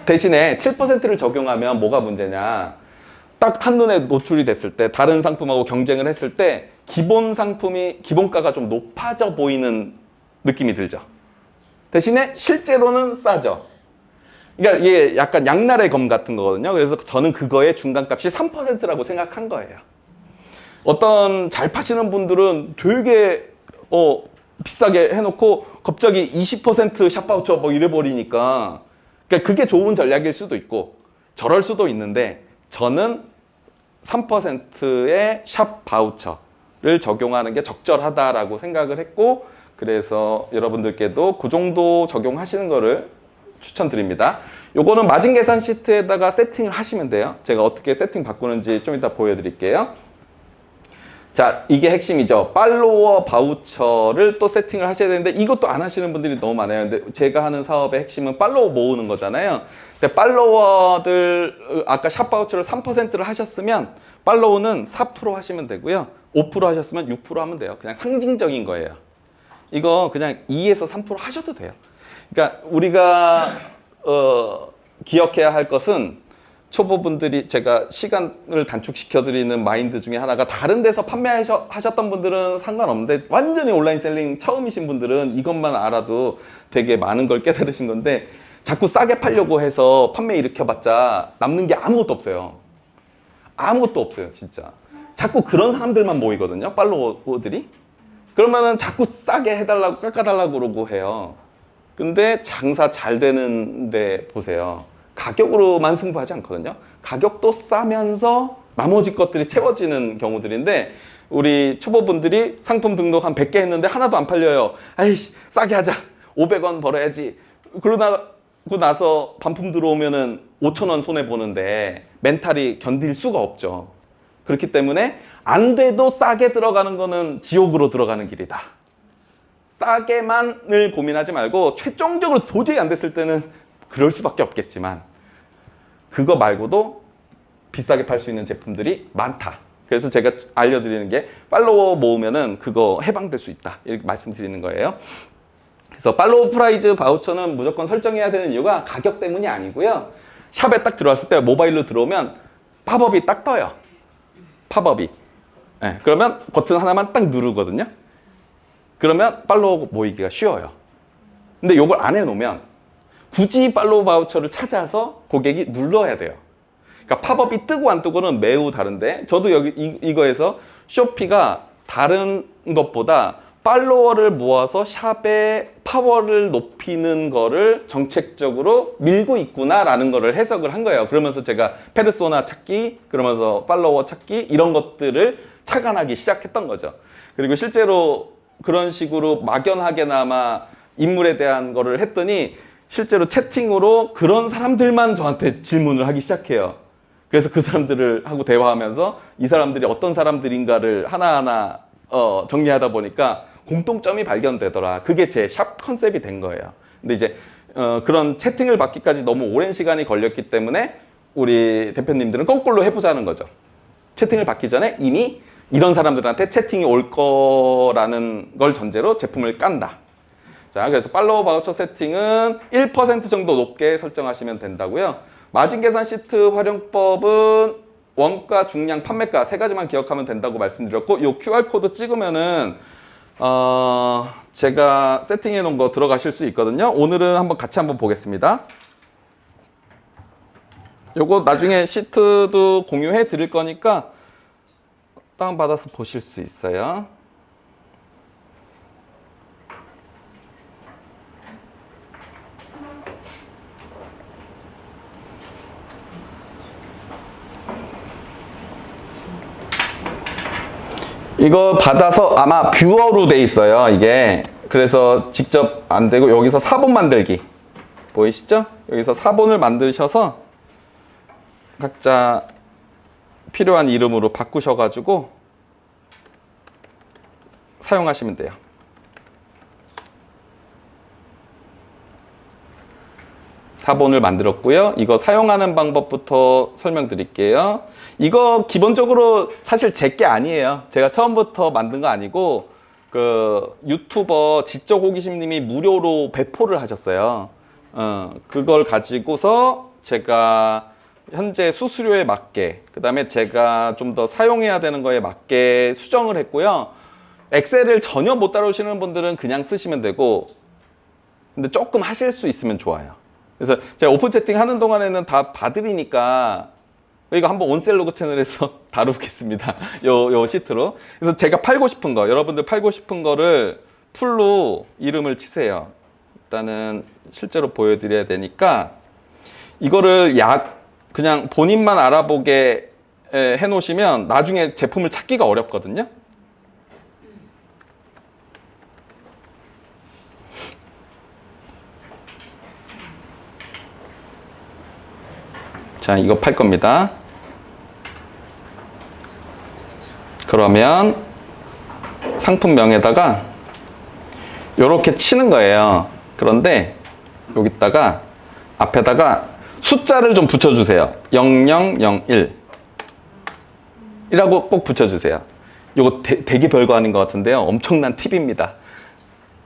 대신에 7%를 적용하면 뭐가 문제냐, 딱 한눈에 노출이 됐을 때 다른 상품하고 경쟁을 했을 때 기본 상품이 기본가가 좀 높아져 보이는 느낌이 들죠. 대신에 실제로는 싸죠. 그러니까 이게 약간 양날의 검 같은 거거든요. 그래서 저는 그거의 중간값이 3%라고 생각한 거예요. 어떤 잘 파시는 분들은 되게 비싸게 해놓고 갑자기 20% 샵바우처 뭐 이래버리니까, 그러니까 그게 좋은 전략일 수도 있고 저럴 수도 있는데, 저는 3%의 샵 바우처를 적용하는 게 적절하다라고 생각을 했고, 그래서 여러분들께도 그 정도 적용하시는 거를 추천드립니다. 요거는 마진 계산 시트에다가 세팅을 하시면 돼요. 제가 어떻게 세팅 바꾸는지 좀 이따 보여드릴게요. 자, 이게 핵심이죠. 팔로워 바우처를 또 세팅을 하셔야 되는데 이것도 안 하시는 분들이 너무 많아요. 근데 제가 하는 사업의 핵심은 팔로워 모으는 거잖아요. 근데 팔로워들 아까 샵 바우처를 3%를 하셨으면 팔로우는 4% 하시면 되고요. 5% 하셨으면 6% 하면 돼요. 그냥 상징적인 거예요. 이거 그냥 2에서 3% 하셔도 돼요. 그러니까 우리가 기억해야 할 것은, 초보분들이 제가 시간을 단축시켜 드리는 마인드 중에 하나가, 다른 데서 판매하셨던 분들은 상관없는데 완전히 온라인 셀링 처음이신 분들은 이것만 알아도 되게 많은 걸 깨달으신 건데, 자꾸 싸게 팔려고 해서 판매 일으켜봤자 남는 게 아무것도 없어요. 아무것도 없어요, 진짜. 자꾸 그런 사람들만 모이거든요, 팔로워들이. 그러면은 자꾸 싸게 해달라고 깎아달라고 그러고 해요. 근데 장사 잘 되는데 보세요. 가격으로만 승부하지 않거든요. 가격도 싸면서 나머지 것들이 채워지는 경우들인데, 우리 초보분들이 상품 등록 한 100개 했는데 하나도 안 팔려요. 아이씨, 싸게 하자. 500원 벌어야지. 그러고 나서 반품 들어오면은 5,000원 손해보는데 멘탈이 견딜 수가 없죠. 그렇기 때문에 안 돼도 싸게 들어가는 거는 지옥으로 들어가는 길이다. 싸게만을 고민하지 말고 최종적으로 도저히 안 됐을 때는 그럴 수밖에 없겠지만, 그거 말고도 비싸게 팔 수 있는 제품들이 많다. 그래서 제가 알려드리는 게 팔로워 모으면은 그거 해방될 수 있다, 이렇게 말씀드리는 거예요. 그래서 팔로우 프라이즈 바우처는 무조건 설정해야 되는 이유가 가격 때문이 아니고요. 샵에 딱 들어왔을 때 모바일로 들어오면 팝업이 딱 떠요. 팝업이. 네, 그러면 버튼 하나만 딱 누르거든요. 그러면 팔로우 모이기가 쉬워요. 근데 이걸 안 해놓으면 굳이 팔로우 바우처를 찾아서 고객이 눌러야 돼요. 그러니까 팝업이 뜨고 안 뜨고는 매우 다른데, 저도 여기 이거에서 쇼피가 다른 것보다 팔로워를 모아서 샵의 파워를 높이는 거를 정책적으로 밀고 있구나라는 거를 해석을 한 거예요. 그러면서 제가 페르소나 찾기, 그러면서 팔로워 찾기 이런 것들을 착안하기 시작했던 거죠. 그리고 실제로 그런 식으로 막연하게나마 인물에 대한 거를 했더니 실제로 채팅으로 그런 사람들만 저한테 질문을 하기 시작해요. 그래서 그 사람들을 하고 대화하면서 이 사람들이 어떤 사람들인가를 하나하나 정리하다 보니까 공통점이 발견되더라. 그게 제 샵 컨셉이 된 거예요. 근데 이제 그런 채팅을 받기까지 너무 오랜 시간이 걸렸기 때문에 우리 대표님들은 거꾸로 해보자는 거죠. 채팅을 받기 전에 이미 이런 사람들한테 채팅이 올 거라는 걸 전제로 제품을 깐다. 자, 그래서 팔로우 바우처 세팅은 1% 정도 높게 설정하시면 된다고요. 마진 계산 시트 활용법은 원가, 중량, 판매가 세 가지만 기억하면 된다고 말씀드렸고, 이 QR코드 찍으면은 제가 세팅해 놓은 거 들어가실 수 있거든요. 오늘은 한번 같이 한번 보겠습니다. 요거 나중에 시트도 공유해 드릴 거니까 다운받아서 보실 수 있어요. 이거 받아서 아마 뷰어로 돼 있어요, 이게. 그래서 직접 안 되고 여기서 사본 만들기 보이시죠? 여기서 사본을 만드셔서 각자 필요한 이름으로 바꾸셔가지고 사용하시면 돼요. 사본을 만들었고요. 이거 사용하는 방법부터 설명드릴게요. 이거 기본적으로 사실 제 게 아니에요. 제가 처음부터 만든 거 아니고 그 유튜버 지적 호기심님이 무료로 배포를 하셨어요. 그걸 가지고서 제가 현재 수수료에 맞게, 그 다음에 제가 좀 더 사용해야 되는 거에 맞게 수정을 했고요. 엑셀을 전혀 못 다루시는 분들은 그냥 쓰시면 되고, 근데 조금 하실 수 있으면 좋아요. 그래서 제가 오픈 채팅 하는 동안에는 다 봐드리니까 이거 한번 온셀로그 채널에서 다루겠습니다. 요 시트로. 그래서 제가 팔고 싶은 거, 여러분들 팔고 싶은 거를 풀로 이름을 치세요. 일단은 실제로 보여드려야 되니까 이거를 그냥 본인만 알아보게 해놓으시면 나중에 제품을 찾기가 어렵거든요. 자, 이거 팔 겁니다. 그러면 상품명에다가 이렇게 치는 거예요. 그런데 여기다가 앞에다가 숫자를 좀 붙여주세요. 0001 이라고 꼭 붙여주세요. 이거 되게 별거 아닌 것 같은데요. 엄청난 팁입니다.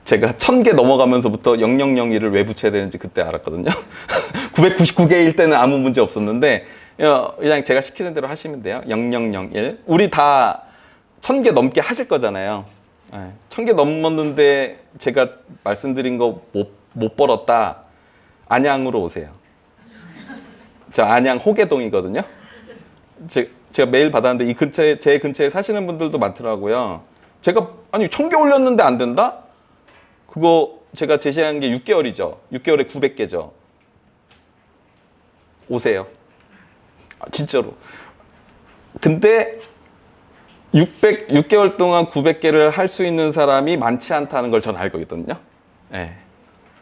제가 1000개 넘어가면서부터 0001을 왜 붙여야 되는지 그때 알았거든요. 999개일 때는 아무 문제 없었는데 그냥 제가 시키는 대로 하시면 돼요. 0001. 우리 다 1000개 넘게 하실 거잖아요. 1000개 넘었는데 제가 말씀드린 거 못 벌었다. 안양으로 오세요. 저 안양 호계동이거든요. 제가 메일 받았는데 제 근처에 사시는 분들도 많더라고요. 제가 아니 1000개 올렸는데 안 된다? 그거 제가 제시한 게 6개월이죠. 6개월에 900개죠. 오세요. 진짜로. 근데 6개월 동안 900개를 할 수 있는 사람이 많지 않다는 걸 저는 알고 있거든요. 네.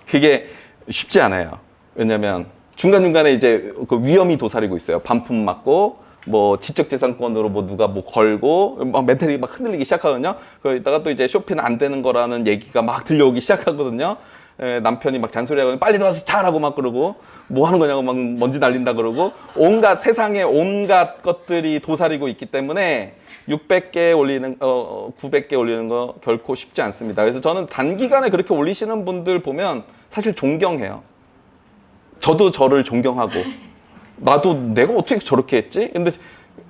그게 쉽지 않아요. 왜냐면 중간중간에 이제 그 위험이 도사리고 있어요. 반품 맞고 뭐 지적재산권으로 뭐 누가 뭐 걸고 막 멘탈이 막 흔들리기 시작하거든요. 거기다가 또 이제 쇼핑은 안 되는 거라는 얘기가 막 들려오기 시작하거든요. 남편이 막 잔소리하고 빨리 들어와서 자라고 막 그러고 뭐 하는 거냐고 막 먼지 날린다 그러고 온갖 세상에 온갖 것들이 도사리고 있기 때문에 600개 올리는 900개 올리는 거 결코 쉽지 않습니다. 그래서 저는 단기간에 그렇게 올리시는 분들 보면 사실 존경해요. 저도 저를 존경하고 나도 내가 어떻게 저렇게 했지? 근데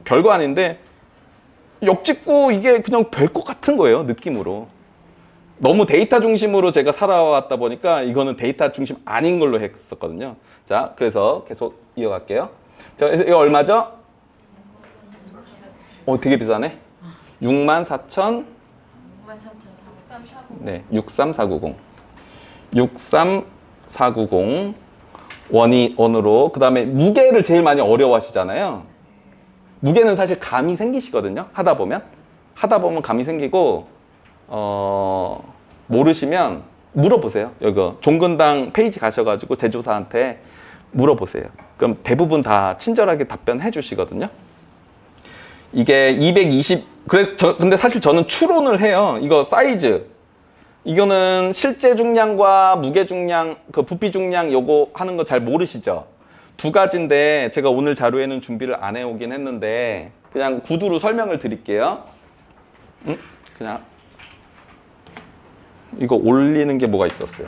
별거 아닌데 역짓고 이게 그냥 될 것 같은 거예요, 느낌으로. 너무 데이터 중심으로 제가 살아왔다 보니까 이거는 데이터 중심 아닌 걸로 했었거든요. 자, 그래서 계속 이어갈게요. 자, 이거 얼마죠? 되게 비싸네. 64,000.
63,490.
네, 63490. 63490 원으로. 그 다음에 무게를 제일 많이 어려워하시잖아요. 무게는 사실 감이 생기시거든요. 하다 보면 감이 생기고 모르시면 물어보세요. 여기 종근당 페이지 가셔가지고 제조사한테 물어보세요. 그럼 대부분 다 친절하게 답변해 주시거든요. 이게 220. 근데 사실 저는 추론을 해요. 이거 사이즈. 이거는 실제 중량과 무게 중량, 그 부피 중량 요거 하는 거 잘 모르시죠? 두 가지인데 제가 오늘 자료에는 준비를 안 해오긴 했는데 그냥 구두로 설명을 드릴게요. 그냥 이거 올리는 게 뭐가 있었어요?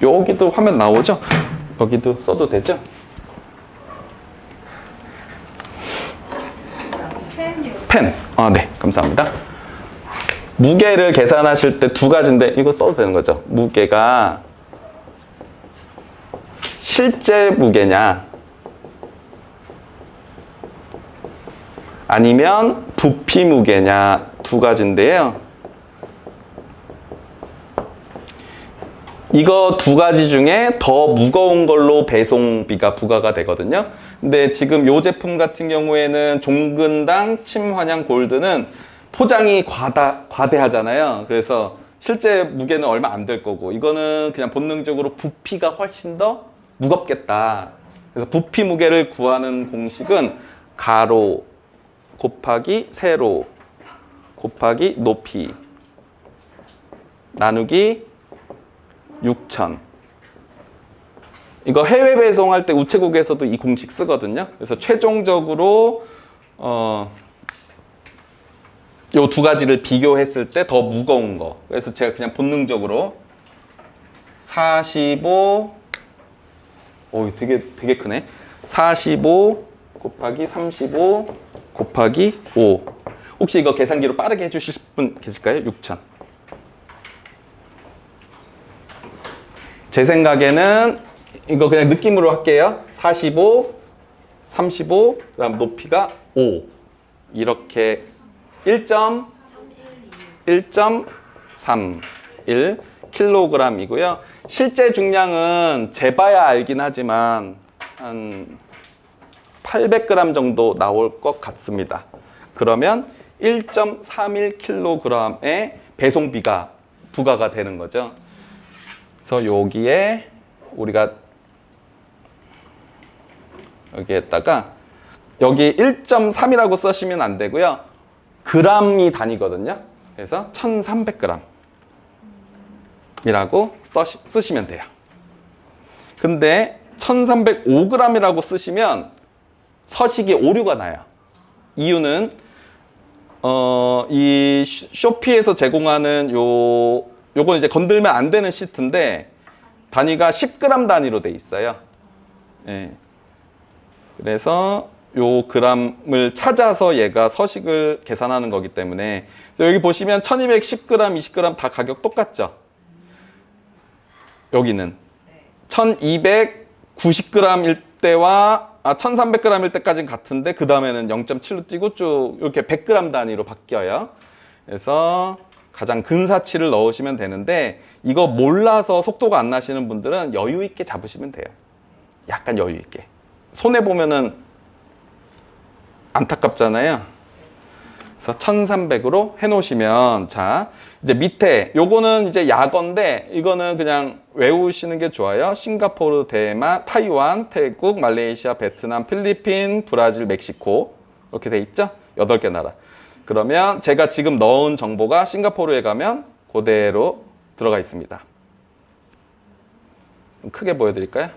여기도 화면 나오죠? 여기도 써도 되죠? 펜. 네. 감사합니다. 무게를 계산하실 때 두 가지인데 이거 써도 되는 거죠. 무게가 실제 무게냐 아니면 부피 무게냐 두 가지인데요. 이거 두 가지 중에 더 무거운 걸로 배송비가 부과가 되거든요. 근데 지금 이 제품 같은 경우에는 종근당 침환양 골드는 포장이 과대하잖아요. 그래서 실제 무게는 얼마 안 될 거고 이거는 그냥 본능적으로 부피가 훨씬 더 무겁겠다. 그래서 부피 무게를 구하는 공식은 가로 곱하기 세로 곱하기 높이 나누기 6,000. 이거 해외 배송할 때 우체국에서도 이 공식 쓰거든요. 그래서 최종적으로 요 두 가지를 비교했을 때 더 무거운 거. 그래서 제가 그냥 본능적으로 45 되게 크네. 45 곱하기 35 곱하기 5. 혹시 이거 계산기로 빠르게 해주실 분 계실까요? 6,000. 제 생각에는 이거 그냥 느낌으로 할게요. 45, 35, 그다음 높이가 5. 이렇게 1.31 킬로그램이고요. 실제 중량은 재봐야 알긴 하지만 한 800g 정도 나올 것 같습니다. 그러면 1.31 킬로그램의 배송비가 부과가 되는 거죠. 그래서 여기에 우리가 여기에다가 여기 1.3이라고 쓰시면 안 되고요. g이 단위거든요. 그래서 1300g 이라고 쓰시면 돼요. 근데 1305g이라고 쓰시면 서식이 오류가 나요. 이유는 이 쇼피에서 제공하는 요건 이제 건들면 안 되는 시트인데 단위가 10g 단위로 돼 있어요. 예. 그래서 요 g을 찾아서 얘가 서식을 계산하는 거기 때문에 여기 보시면 1210g, 20g 다 가격 똑같죠? 여기는 1290g일 때와 1300g일 때까지는 같은데 그 다음에는 0.7로 뛰고 쭉 이렇게 100g 단위로 바뀌어요. 그래서 가장 근사치를 넣으시면 되는데 이거 몰라서 속도가 안 나시는 분들은 여유 있게 잡으시면 돼요. 약간 여유 있게. 손해 보면은 안타깝잖아요. 그래서 1300으로 해놓으시면 자 이제 밑에 요거는 이제 약어인데 이거는 그냥 외우시는 게 좋아요. 싱가포르, 대만, 타이완, 태국, 말레이시아, 베트남, 필리핀, 브라질, 멕시코 이렇게 돼 있죠? 8개 나라. 그러면 제가 지금 넣은 정보가 싱가포르에 가면 그대로 들어가 있습니다. 크게 보여드릴까요?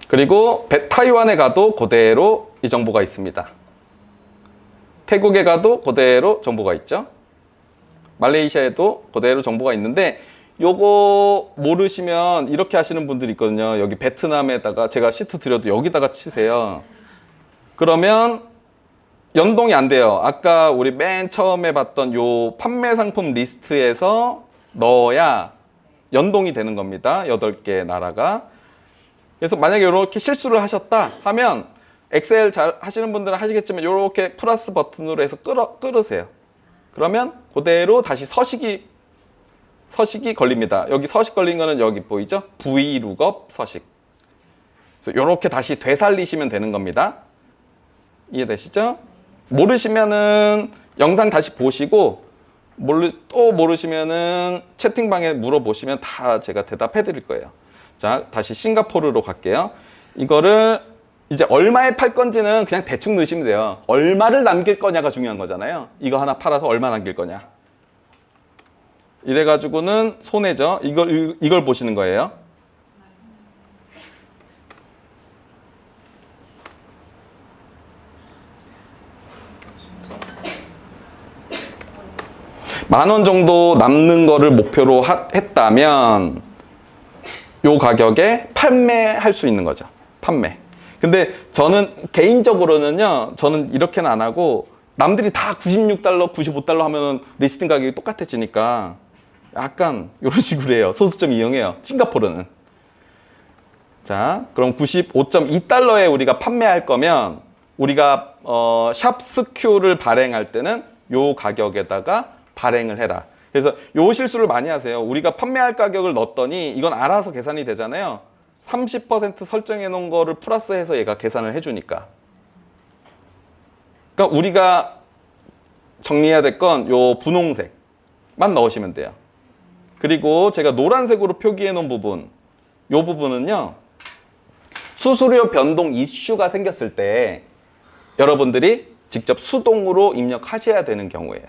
그리고 타이완에 가도 그대로 이 정보가 있습니다. 태국에 가도 그대로 정보가 있죠. 말레이시아에도 그대로 정보가 있는데 요거 모르시면 이렇게 하시는 분들이 있거든요. 여기 베트남에다가 제가 시트 드려도 여기다가 치세요. 그러면 연동이 안 돼요. 아까 우리 맨 처음에 봤던 요 판매 상품 리스트에서 넣어야 연동이 되는 겁니다. 8개 나라가. 그래서 만약에 이렇게 실수를 하셨다 하면 엑셀 잘 하시는 분들은 하시겠지만 이렇게 플러스 버튼으로 해서 끌으세요. 그러면 그대로 다시 서식이 걸립니다. 여기 서식 걸린 거는 여기 보이죠? VLOOKUP 서식. 그래서 이렇게 다시 되살리시면 되는 겁니다. 이해되시죠? 모르시면은 영상 다시 보시고 또 모르시면은 채팅방에 물어보시면 다 제가 대답해 드릴 거예요. 자, 다시 싱가포르로 갈게요. 이거를 이제 얼마에 팔 건지는 그냥 대충 넣으시면 돼요. 얼마를 남길 거냐가 중요한 거잖아요. 이거 하나 팔아서 얼마 남길 거냐. 이래가지고는 손해죠. 이걸 보시는 거예요. $10,000 정도 남는 거를 목표로 했다면 요 가격에 판매할 수 있는 거죠. 판매. 근데 저는 개인적으로는요, 저는 이렇게는 안 하고 남들이 다 $96, $95 하면은 리스팅 가격이 똑같아지니까 약간 이런 식으로 해요. 소수점 이용해요. 싱가포르는. 자, 그럼 $95.2에 우리가 판매할 거면 우리가 샵 스큐를 발행할 때는 요 가격에다가 발행을 해라. 그래서 요 실수를 많이 하세요. 우리가 판매할 가격을 넣었더니 이건 알아서 계산이 되잖아요. 30% 설정해 놓은 거를 플러스해서 얘가 계산을 해주니까. 그러니까 우리가 정리해야 될 건 요 분홍색만 넣으시면 돼요. 그리고 제가 노란색으로 표기해 놓은 부분, 요 부분은요, 수수료 변동 이슈가 생겼을 때 여러분들이 직접 수동으로 입력하셔야 되는 경우예요.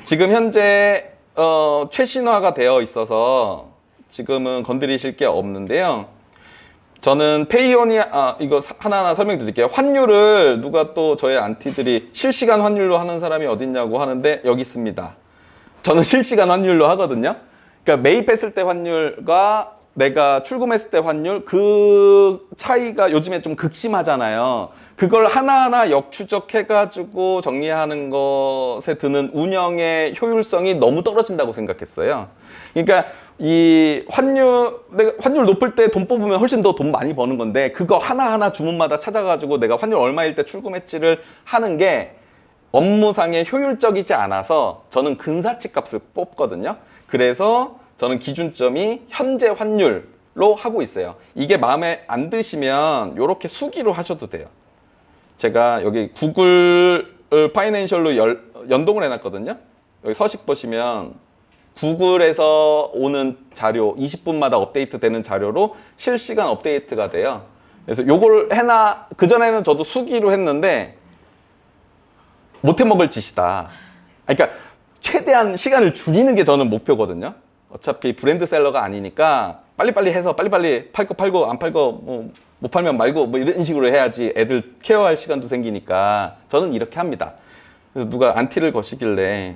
지금 현재 최신화가 되어 있어서 지금은 건드리실 게 없는데요. 저는 페이오니아, 이거 하나하나 설명드릴게요. 환율을 누가 또 저희 안티들이 실시간 환율로 하는 사람이 어딨냐고 하는데 여기 있습니다. 저는 실시간 환율로 하거든요. 그러니까 매입했을 때 환율과 내가 출금했을 때 환율, 그 차이가 요즘에 좀 극심하잖아요. 그걸 하나하나 역추적해가지고 정리하는 것에 드는 운영의 효율성이 너무 떨어진다고 생각했어요. 그러니까 이 내가 환율 높을 때 돈 뽑으면 훨씬 더 돈 많이 버는 건데 그거 하나하나 주문마다 찾아가지고 내가 환율 얼마일 때 출금했지를 하는 게 업무상에 효율적이지 않아서 저는 근사치 값을 뽑거든요. 그래서 저는 기준점이 현재 환율로 하고 있어요. 이게 마음에 안 드시면 이렇게 수기로 하셔도 돼요. 제가 여기 구글 파이낸셜로 연동을 해놨거든요. 여기 서식 보시면 구글에서 오는 자료 20분마다 업데이트 되는 자료로 실시간 업데이트가 돼요. 그래서 요걸 그전에는 저도 수기로 했는데 못해 먹을 짓이다. 그러니까 최대한 시간을 줄이는 게 저는 목표거든요. 어차피 브랜드셀러가 아니니까 빨리빨리 해서 빨리빨리 팔 거 팔고 안 팔 거 못 팔면 말고 뭐 이런 식으로 해야지 애들 케어할 시간도 생기니까 저는 이렇게 합니다. 그래서 누가 안티를 거시길래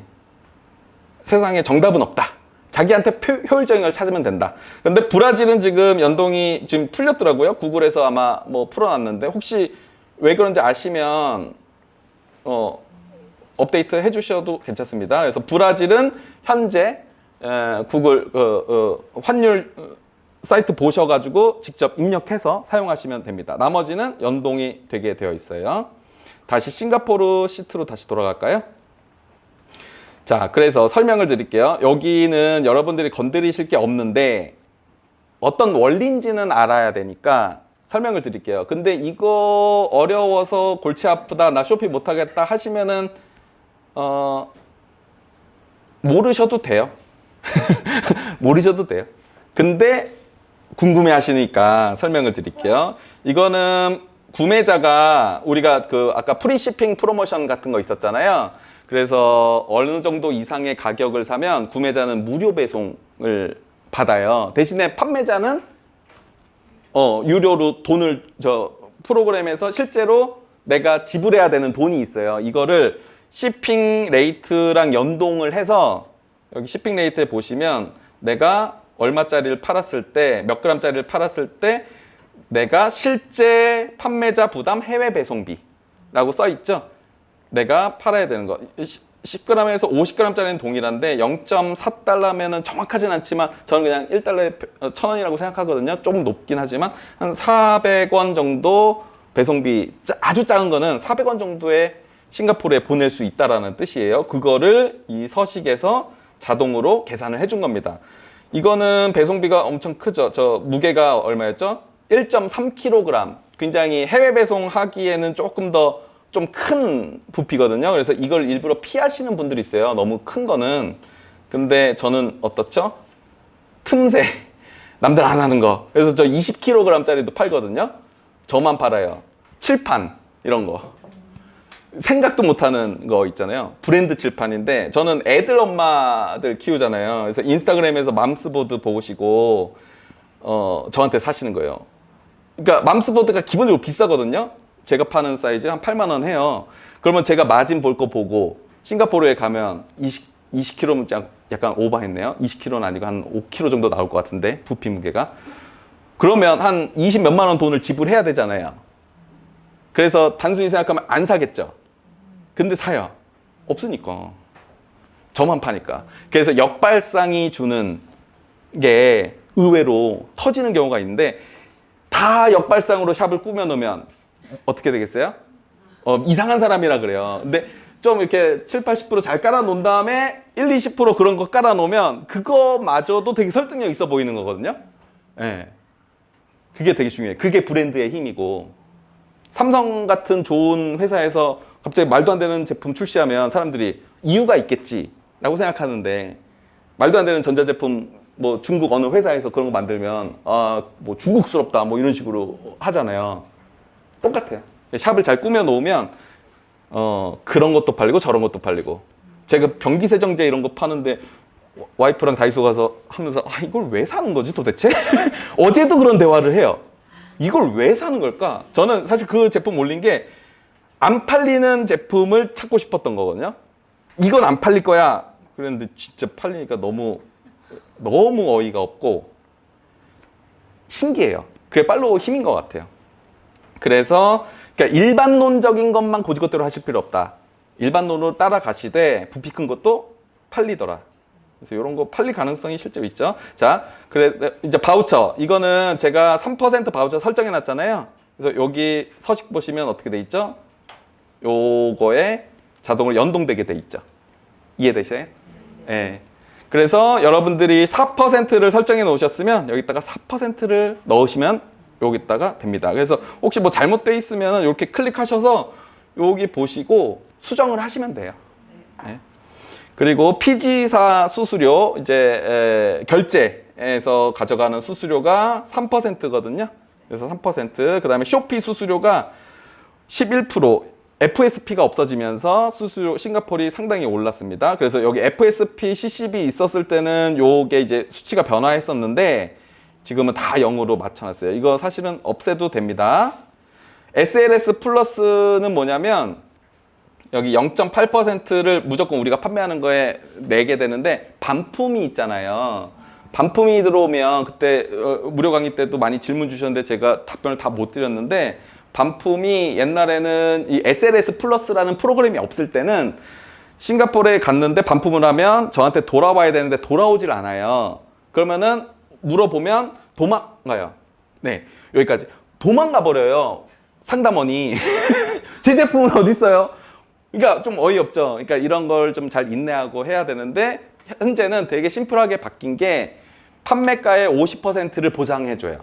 세상에 정답은 없다. 자기한테 효율적인 걸 찾으면 된다. 근데 브라질은 지금 연동이 지금 풀렸더라고요. 구글에서 아마 뭐 풀어놨는데 혹시 왜 그런지 아시면 업데이트 해주셔도 괜찮습니다. 그래서 브라질은 현재 구글 환율 사이트 보셔가지고 직접 입력해서 사용하시면 됩니다. 나머지는 연동이 되게 되어 있어요. 다시 싱가포르 시트로 다시 돌아갈까요? 자, 그래서 설명을 드릴게요. 여기는 여러분들이 건드리실 게 없는데 어떤 원리인지는 알아야 되니까 설명을 드릴게요. 근데 이거 어려워서 골치 아프다, 나 쇼핑 못하겠다 하시면은 모르셔도 돼요. 모르셔도 돼요. 근데 궁금해 하시니까 설명을 드릴게요. 이거는 구매자가 우리가 그 아까 프리시핑 프로모션 같은 거 있었잖아요. 그래서 어느 정도 이상의 가격을 사면 구매자는 무료 배송을 받아요. 대신에 판매자는 유료로 돈을 프로그램에서 실제로 내가 지불해야 되는 돈이 있어요. 이거를 shipping 레이트랑 연동을 해서 여기 shipping 레이트에 보시면 내가 얼마짜리를 팔았을 때, 몇 그램짜리를 팔았을 때 내가 실제 판매자 부담 해외 배송비라고 써 있죠. 내가 팔아야 되는 거. 10g에서 50g짜리는 동일한데 0.4달러면은 정확하진 않지만 저는 그냥 1달러에 1,000원이라고 생각하거든요. 조금 높긴 하지만 한 400원 정도 배송비, 아주 작은 거는 400원 정도의 싱가포르에 보낼 수 있다라는 뜻이에요. 그거를 이 서식에서 자동으로 계산을 해준 겁니다. 이거는 배송비가 엄청 크죠. 저 무게가 얼마였죠? 1.3kg. 굉장히 해외 배송하기에는 조금 더 좀 큰 부피거든요. 그래서 이걸 일부러 피하시는 분들이 있어요. 너무 큰 거는. 근데 저는 어떻죠? 틈새. 남들 안 하는 거. 그래서 저 20kg짜리도 팔거든요. 저만 팔아요. 칠판 이런 거. 생각도 못하는 거 있잖아요. 브랜드 칠판인데 저는 애들 엄마들 키우잖아요. 그래서 인스타그램에서 맘스보드 보시고 저한테 사시는 거예요. 그러니까 맘스보드가 기본적으로 비싸거든요. 제가 파는 사이즈 한 8만 원 해요. 그러면 제가 마진 볼 거 보고 싱가포르에 가면 20kg면 약간 오버했네요. 20kg는 아니고 한 5kg 정도 나올 것 같은데 부피 무게가. 그러면 한 20 몇만 원 돈을 지불해야 되잖아요. 그래서 단순히 생각하면 안 사겠죠. 근데 사요. 없으니까. 저만 파니까. 그래서 역발상이 주는 게 의외로 터지는 경우가 있는데 다 역발상으로 샵을 꾸며놓으면 어떻게 되겠어요? 이상한 사람이라 그래요. 근데 좀 이렇게 7, 80% 잘 깔아놓은 다음에 1, 20% 그런 거 깔아놓으면 그거마저도 되게 설득력 있어 보이는 거거든요. 네. 그게 되게 중요해요. 그게 브랜드의 힘이고 삼성 같은 좋은 회사에서 갑자기 말도 안 되는 제품 출시하면 사람들이 이유가 있겠지라고 생각하는데 말도 안 되는 전자제품 뭐 중국 어느 회사에서 그런 거 만들면 뭐 중국스럽다 뭐 이런 식으로 하잖아요. 똑같아요. 샵을 잘 꾸며 놓으면 그런 것도 팔리고 저런 것도 팔리고 제가 변기세정제 이런 거 파는데 와이프랑 다이소 가서 하면서 이걸 왜 사는 거지 도대체? 어제도 그런 대화를 해요. 이걸 왜 사는 걸까? 저는 사실 그 제품 올린 게 안 팔리는 제품을 찾고 싶었던 거거든요. 이건 안 팔릴 거야. 그랬는데 진짜 팔리니까 너무 어이가 없고 신기해요. 그게 팔로워 힘인 것 같아요. 그래서 그러니까 일반론적인 것만 고지것대로 하실 필요 없다. 일반론으로 따라가시되 부피 큰 것도 팔리더라. 그래서 이런 거 팔릴 가능성이 실제로 있죠. 자, 그래 이제 바우처. 이거는 제가 3% 바우처 설정해 놨잖아요. 그래서 여기 서식 보시면 어떻게 돼 있죠? 요거에 자동으로 연동되게 돼 있죠. 이해되세요? 네. 그래서 여러분들이 4%를 설정해 놓으셨으면 여기다가 4%를 넣으시면 여기다가 됩니다. 그래서 혹시 뭐 잘못돼 있으면 이렇게 클릭하셔서 여기 보시고 수정을 하시면 돼요. 네. 그리고 피지사 수수료 이제 결제에서 가져가는 수수료가 3%거든요. 그래서 3%, 그다음에 쇼피 수수료가 11%, FSP가 없어지면서 수수료 싱가포르이 상당히 올랐습니다. 그래서 여기 FSP, CCB 있었을 때는 요게 이제 수치가 변화했었는데 지금은 다 0으로 맞춰놨어요. 이거 사실은 없애도 됩니다. SLS 플러스는 뭐냐면 여기 0.8%를 무조건 우리가 판매하는 거에 내게 되는데 반품이 있잖아요. 반품이 들어오면 그때 무료 강의 때도 많이 질문 주셨는데 제가 답변을 다 못 드렸는데 반품이 옛날에는 이 SLS 플러스라는 프로그램이 없을 때는 싱가포르에 갔는데 반품을 하면 저한테 돌아와야 되는데 돌아오질 않아요. 그러면은 물어보면 도망가요. 네, 여기까지. 도망가 버려요. 상담원이. 제 제품은 어디 있어요? 그러니까 좀 어이없죠. 그러니까 이런 걸 좀 잘 인내하고 해야 되는데 현재는 되게 심플하게 바뀐 게 판매가의 50%를 보장해줘요.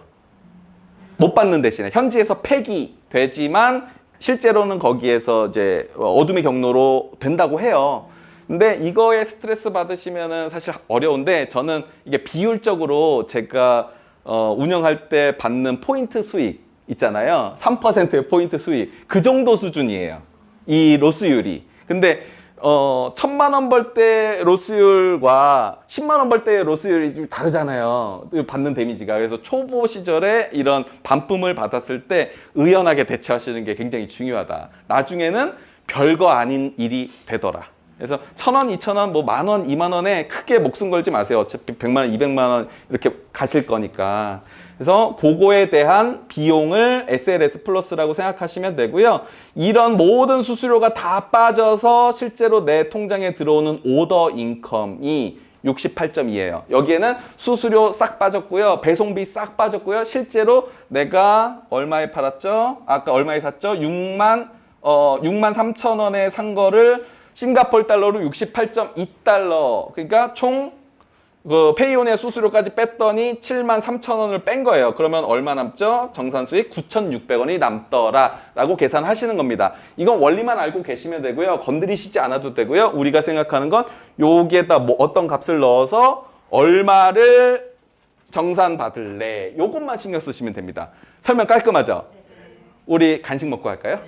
못 받는 대신에 현지에서 폐기 되지만 실제로는 거기에서 이제 어둠의 경로로 된다고 해요. 근데 이거에 스트레스 받으시면은 사실 어려운데 저는 이게 비율적으로 제가 운영할 때 받는 포인트 수익 있잖아요. 3%의 포인트 수익. 그 정도 수준이에요. 이 로스율이. 근데 1,000만 원 벌 때 로스율과 10만 원 벌 때 로스율이 좀 다르잖아요. 받는 데미지가. 그래서 초보 시절에 이런 반품을 받았을 때 의연하게 대처하시는 게 굉장히 중요하다. 나중에는 별거 아닌 일이 되더라. 그래서 1,000원, 2,000원, 뭐 10,000원, 20,000원에 크게 목숨 걸지 마세요. 어차피 100만 원, 200만 원 이렇게 가실 거니까. 그래서 그거에 대한 비용을 SLS 플러스라고 생각하시면 되고요. 이런 모든 수수료가 다 빠져서 실제로 내 통장에 들어오는 오더 인컴이 68.2예요. 여기에는 수수료 싹 빠졌고요. 배송비 싹 빠졌고요. 실제로 내가 얼마에 팔았죠? 아까 얼마에 샀죠? 6만 3,000원에 산 거를 싱가포르 달러로 68.2달러. 그러니까 총 그 페이온의 수수료까지 뺐더니 73,000원을 뺀 거예요. 그러면 얼마 남죠? 정산 수익 9,600원이 남더라 라고 계산하시는 겁니다. 이건 원리만 알고 계시면 되고요. 건드리시지 않아도 되고요. 우리가 생각하는 건 여기에다 뭐 어떤 값을 넣어서 얼마를 정산 받을래, 요것만 신경 쓰시면 됩니다. 설명 깔끔하죠? 우리 간식 먹고 할까요?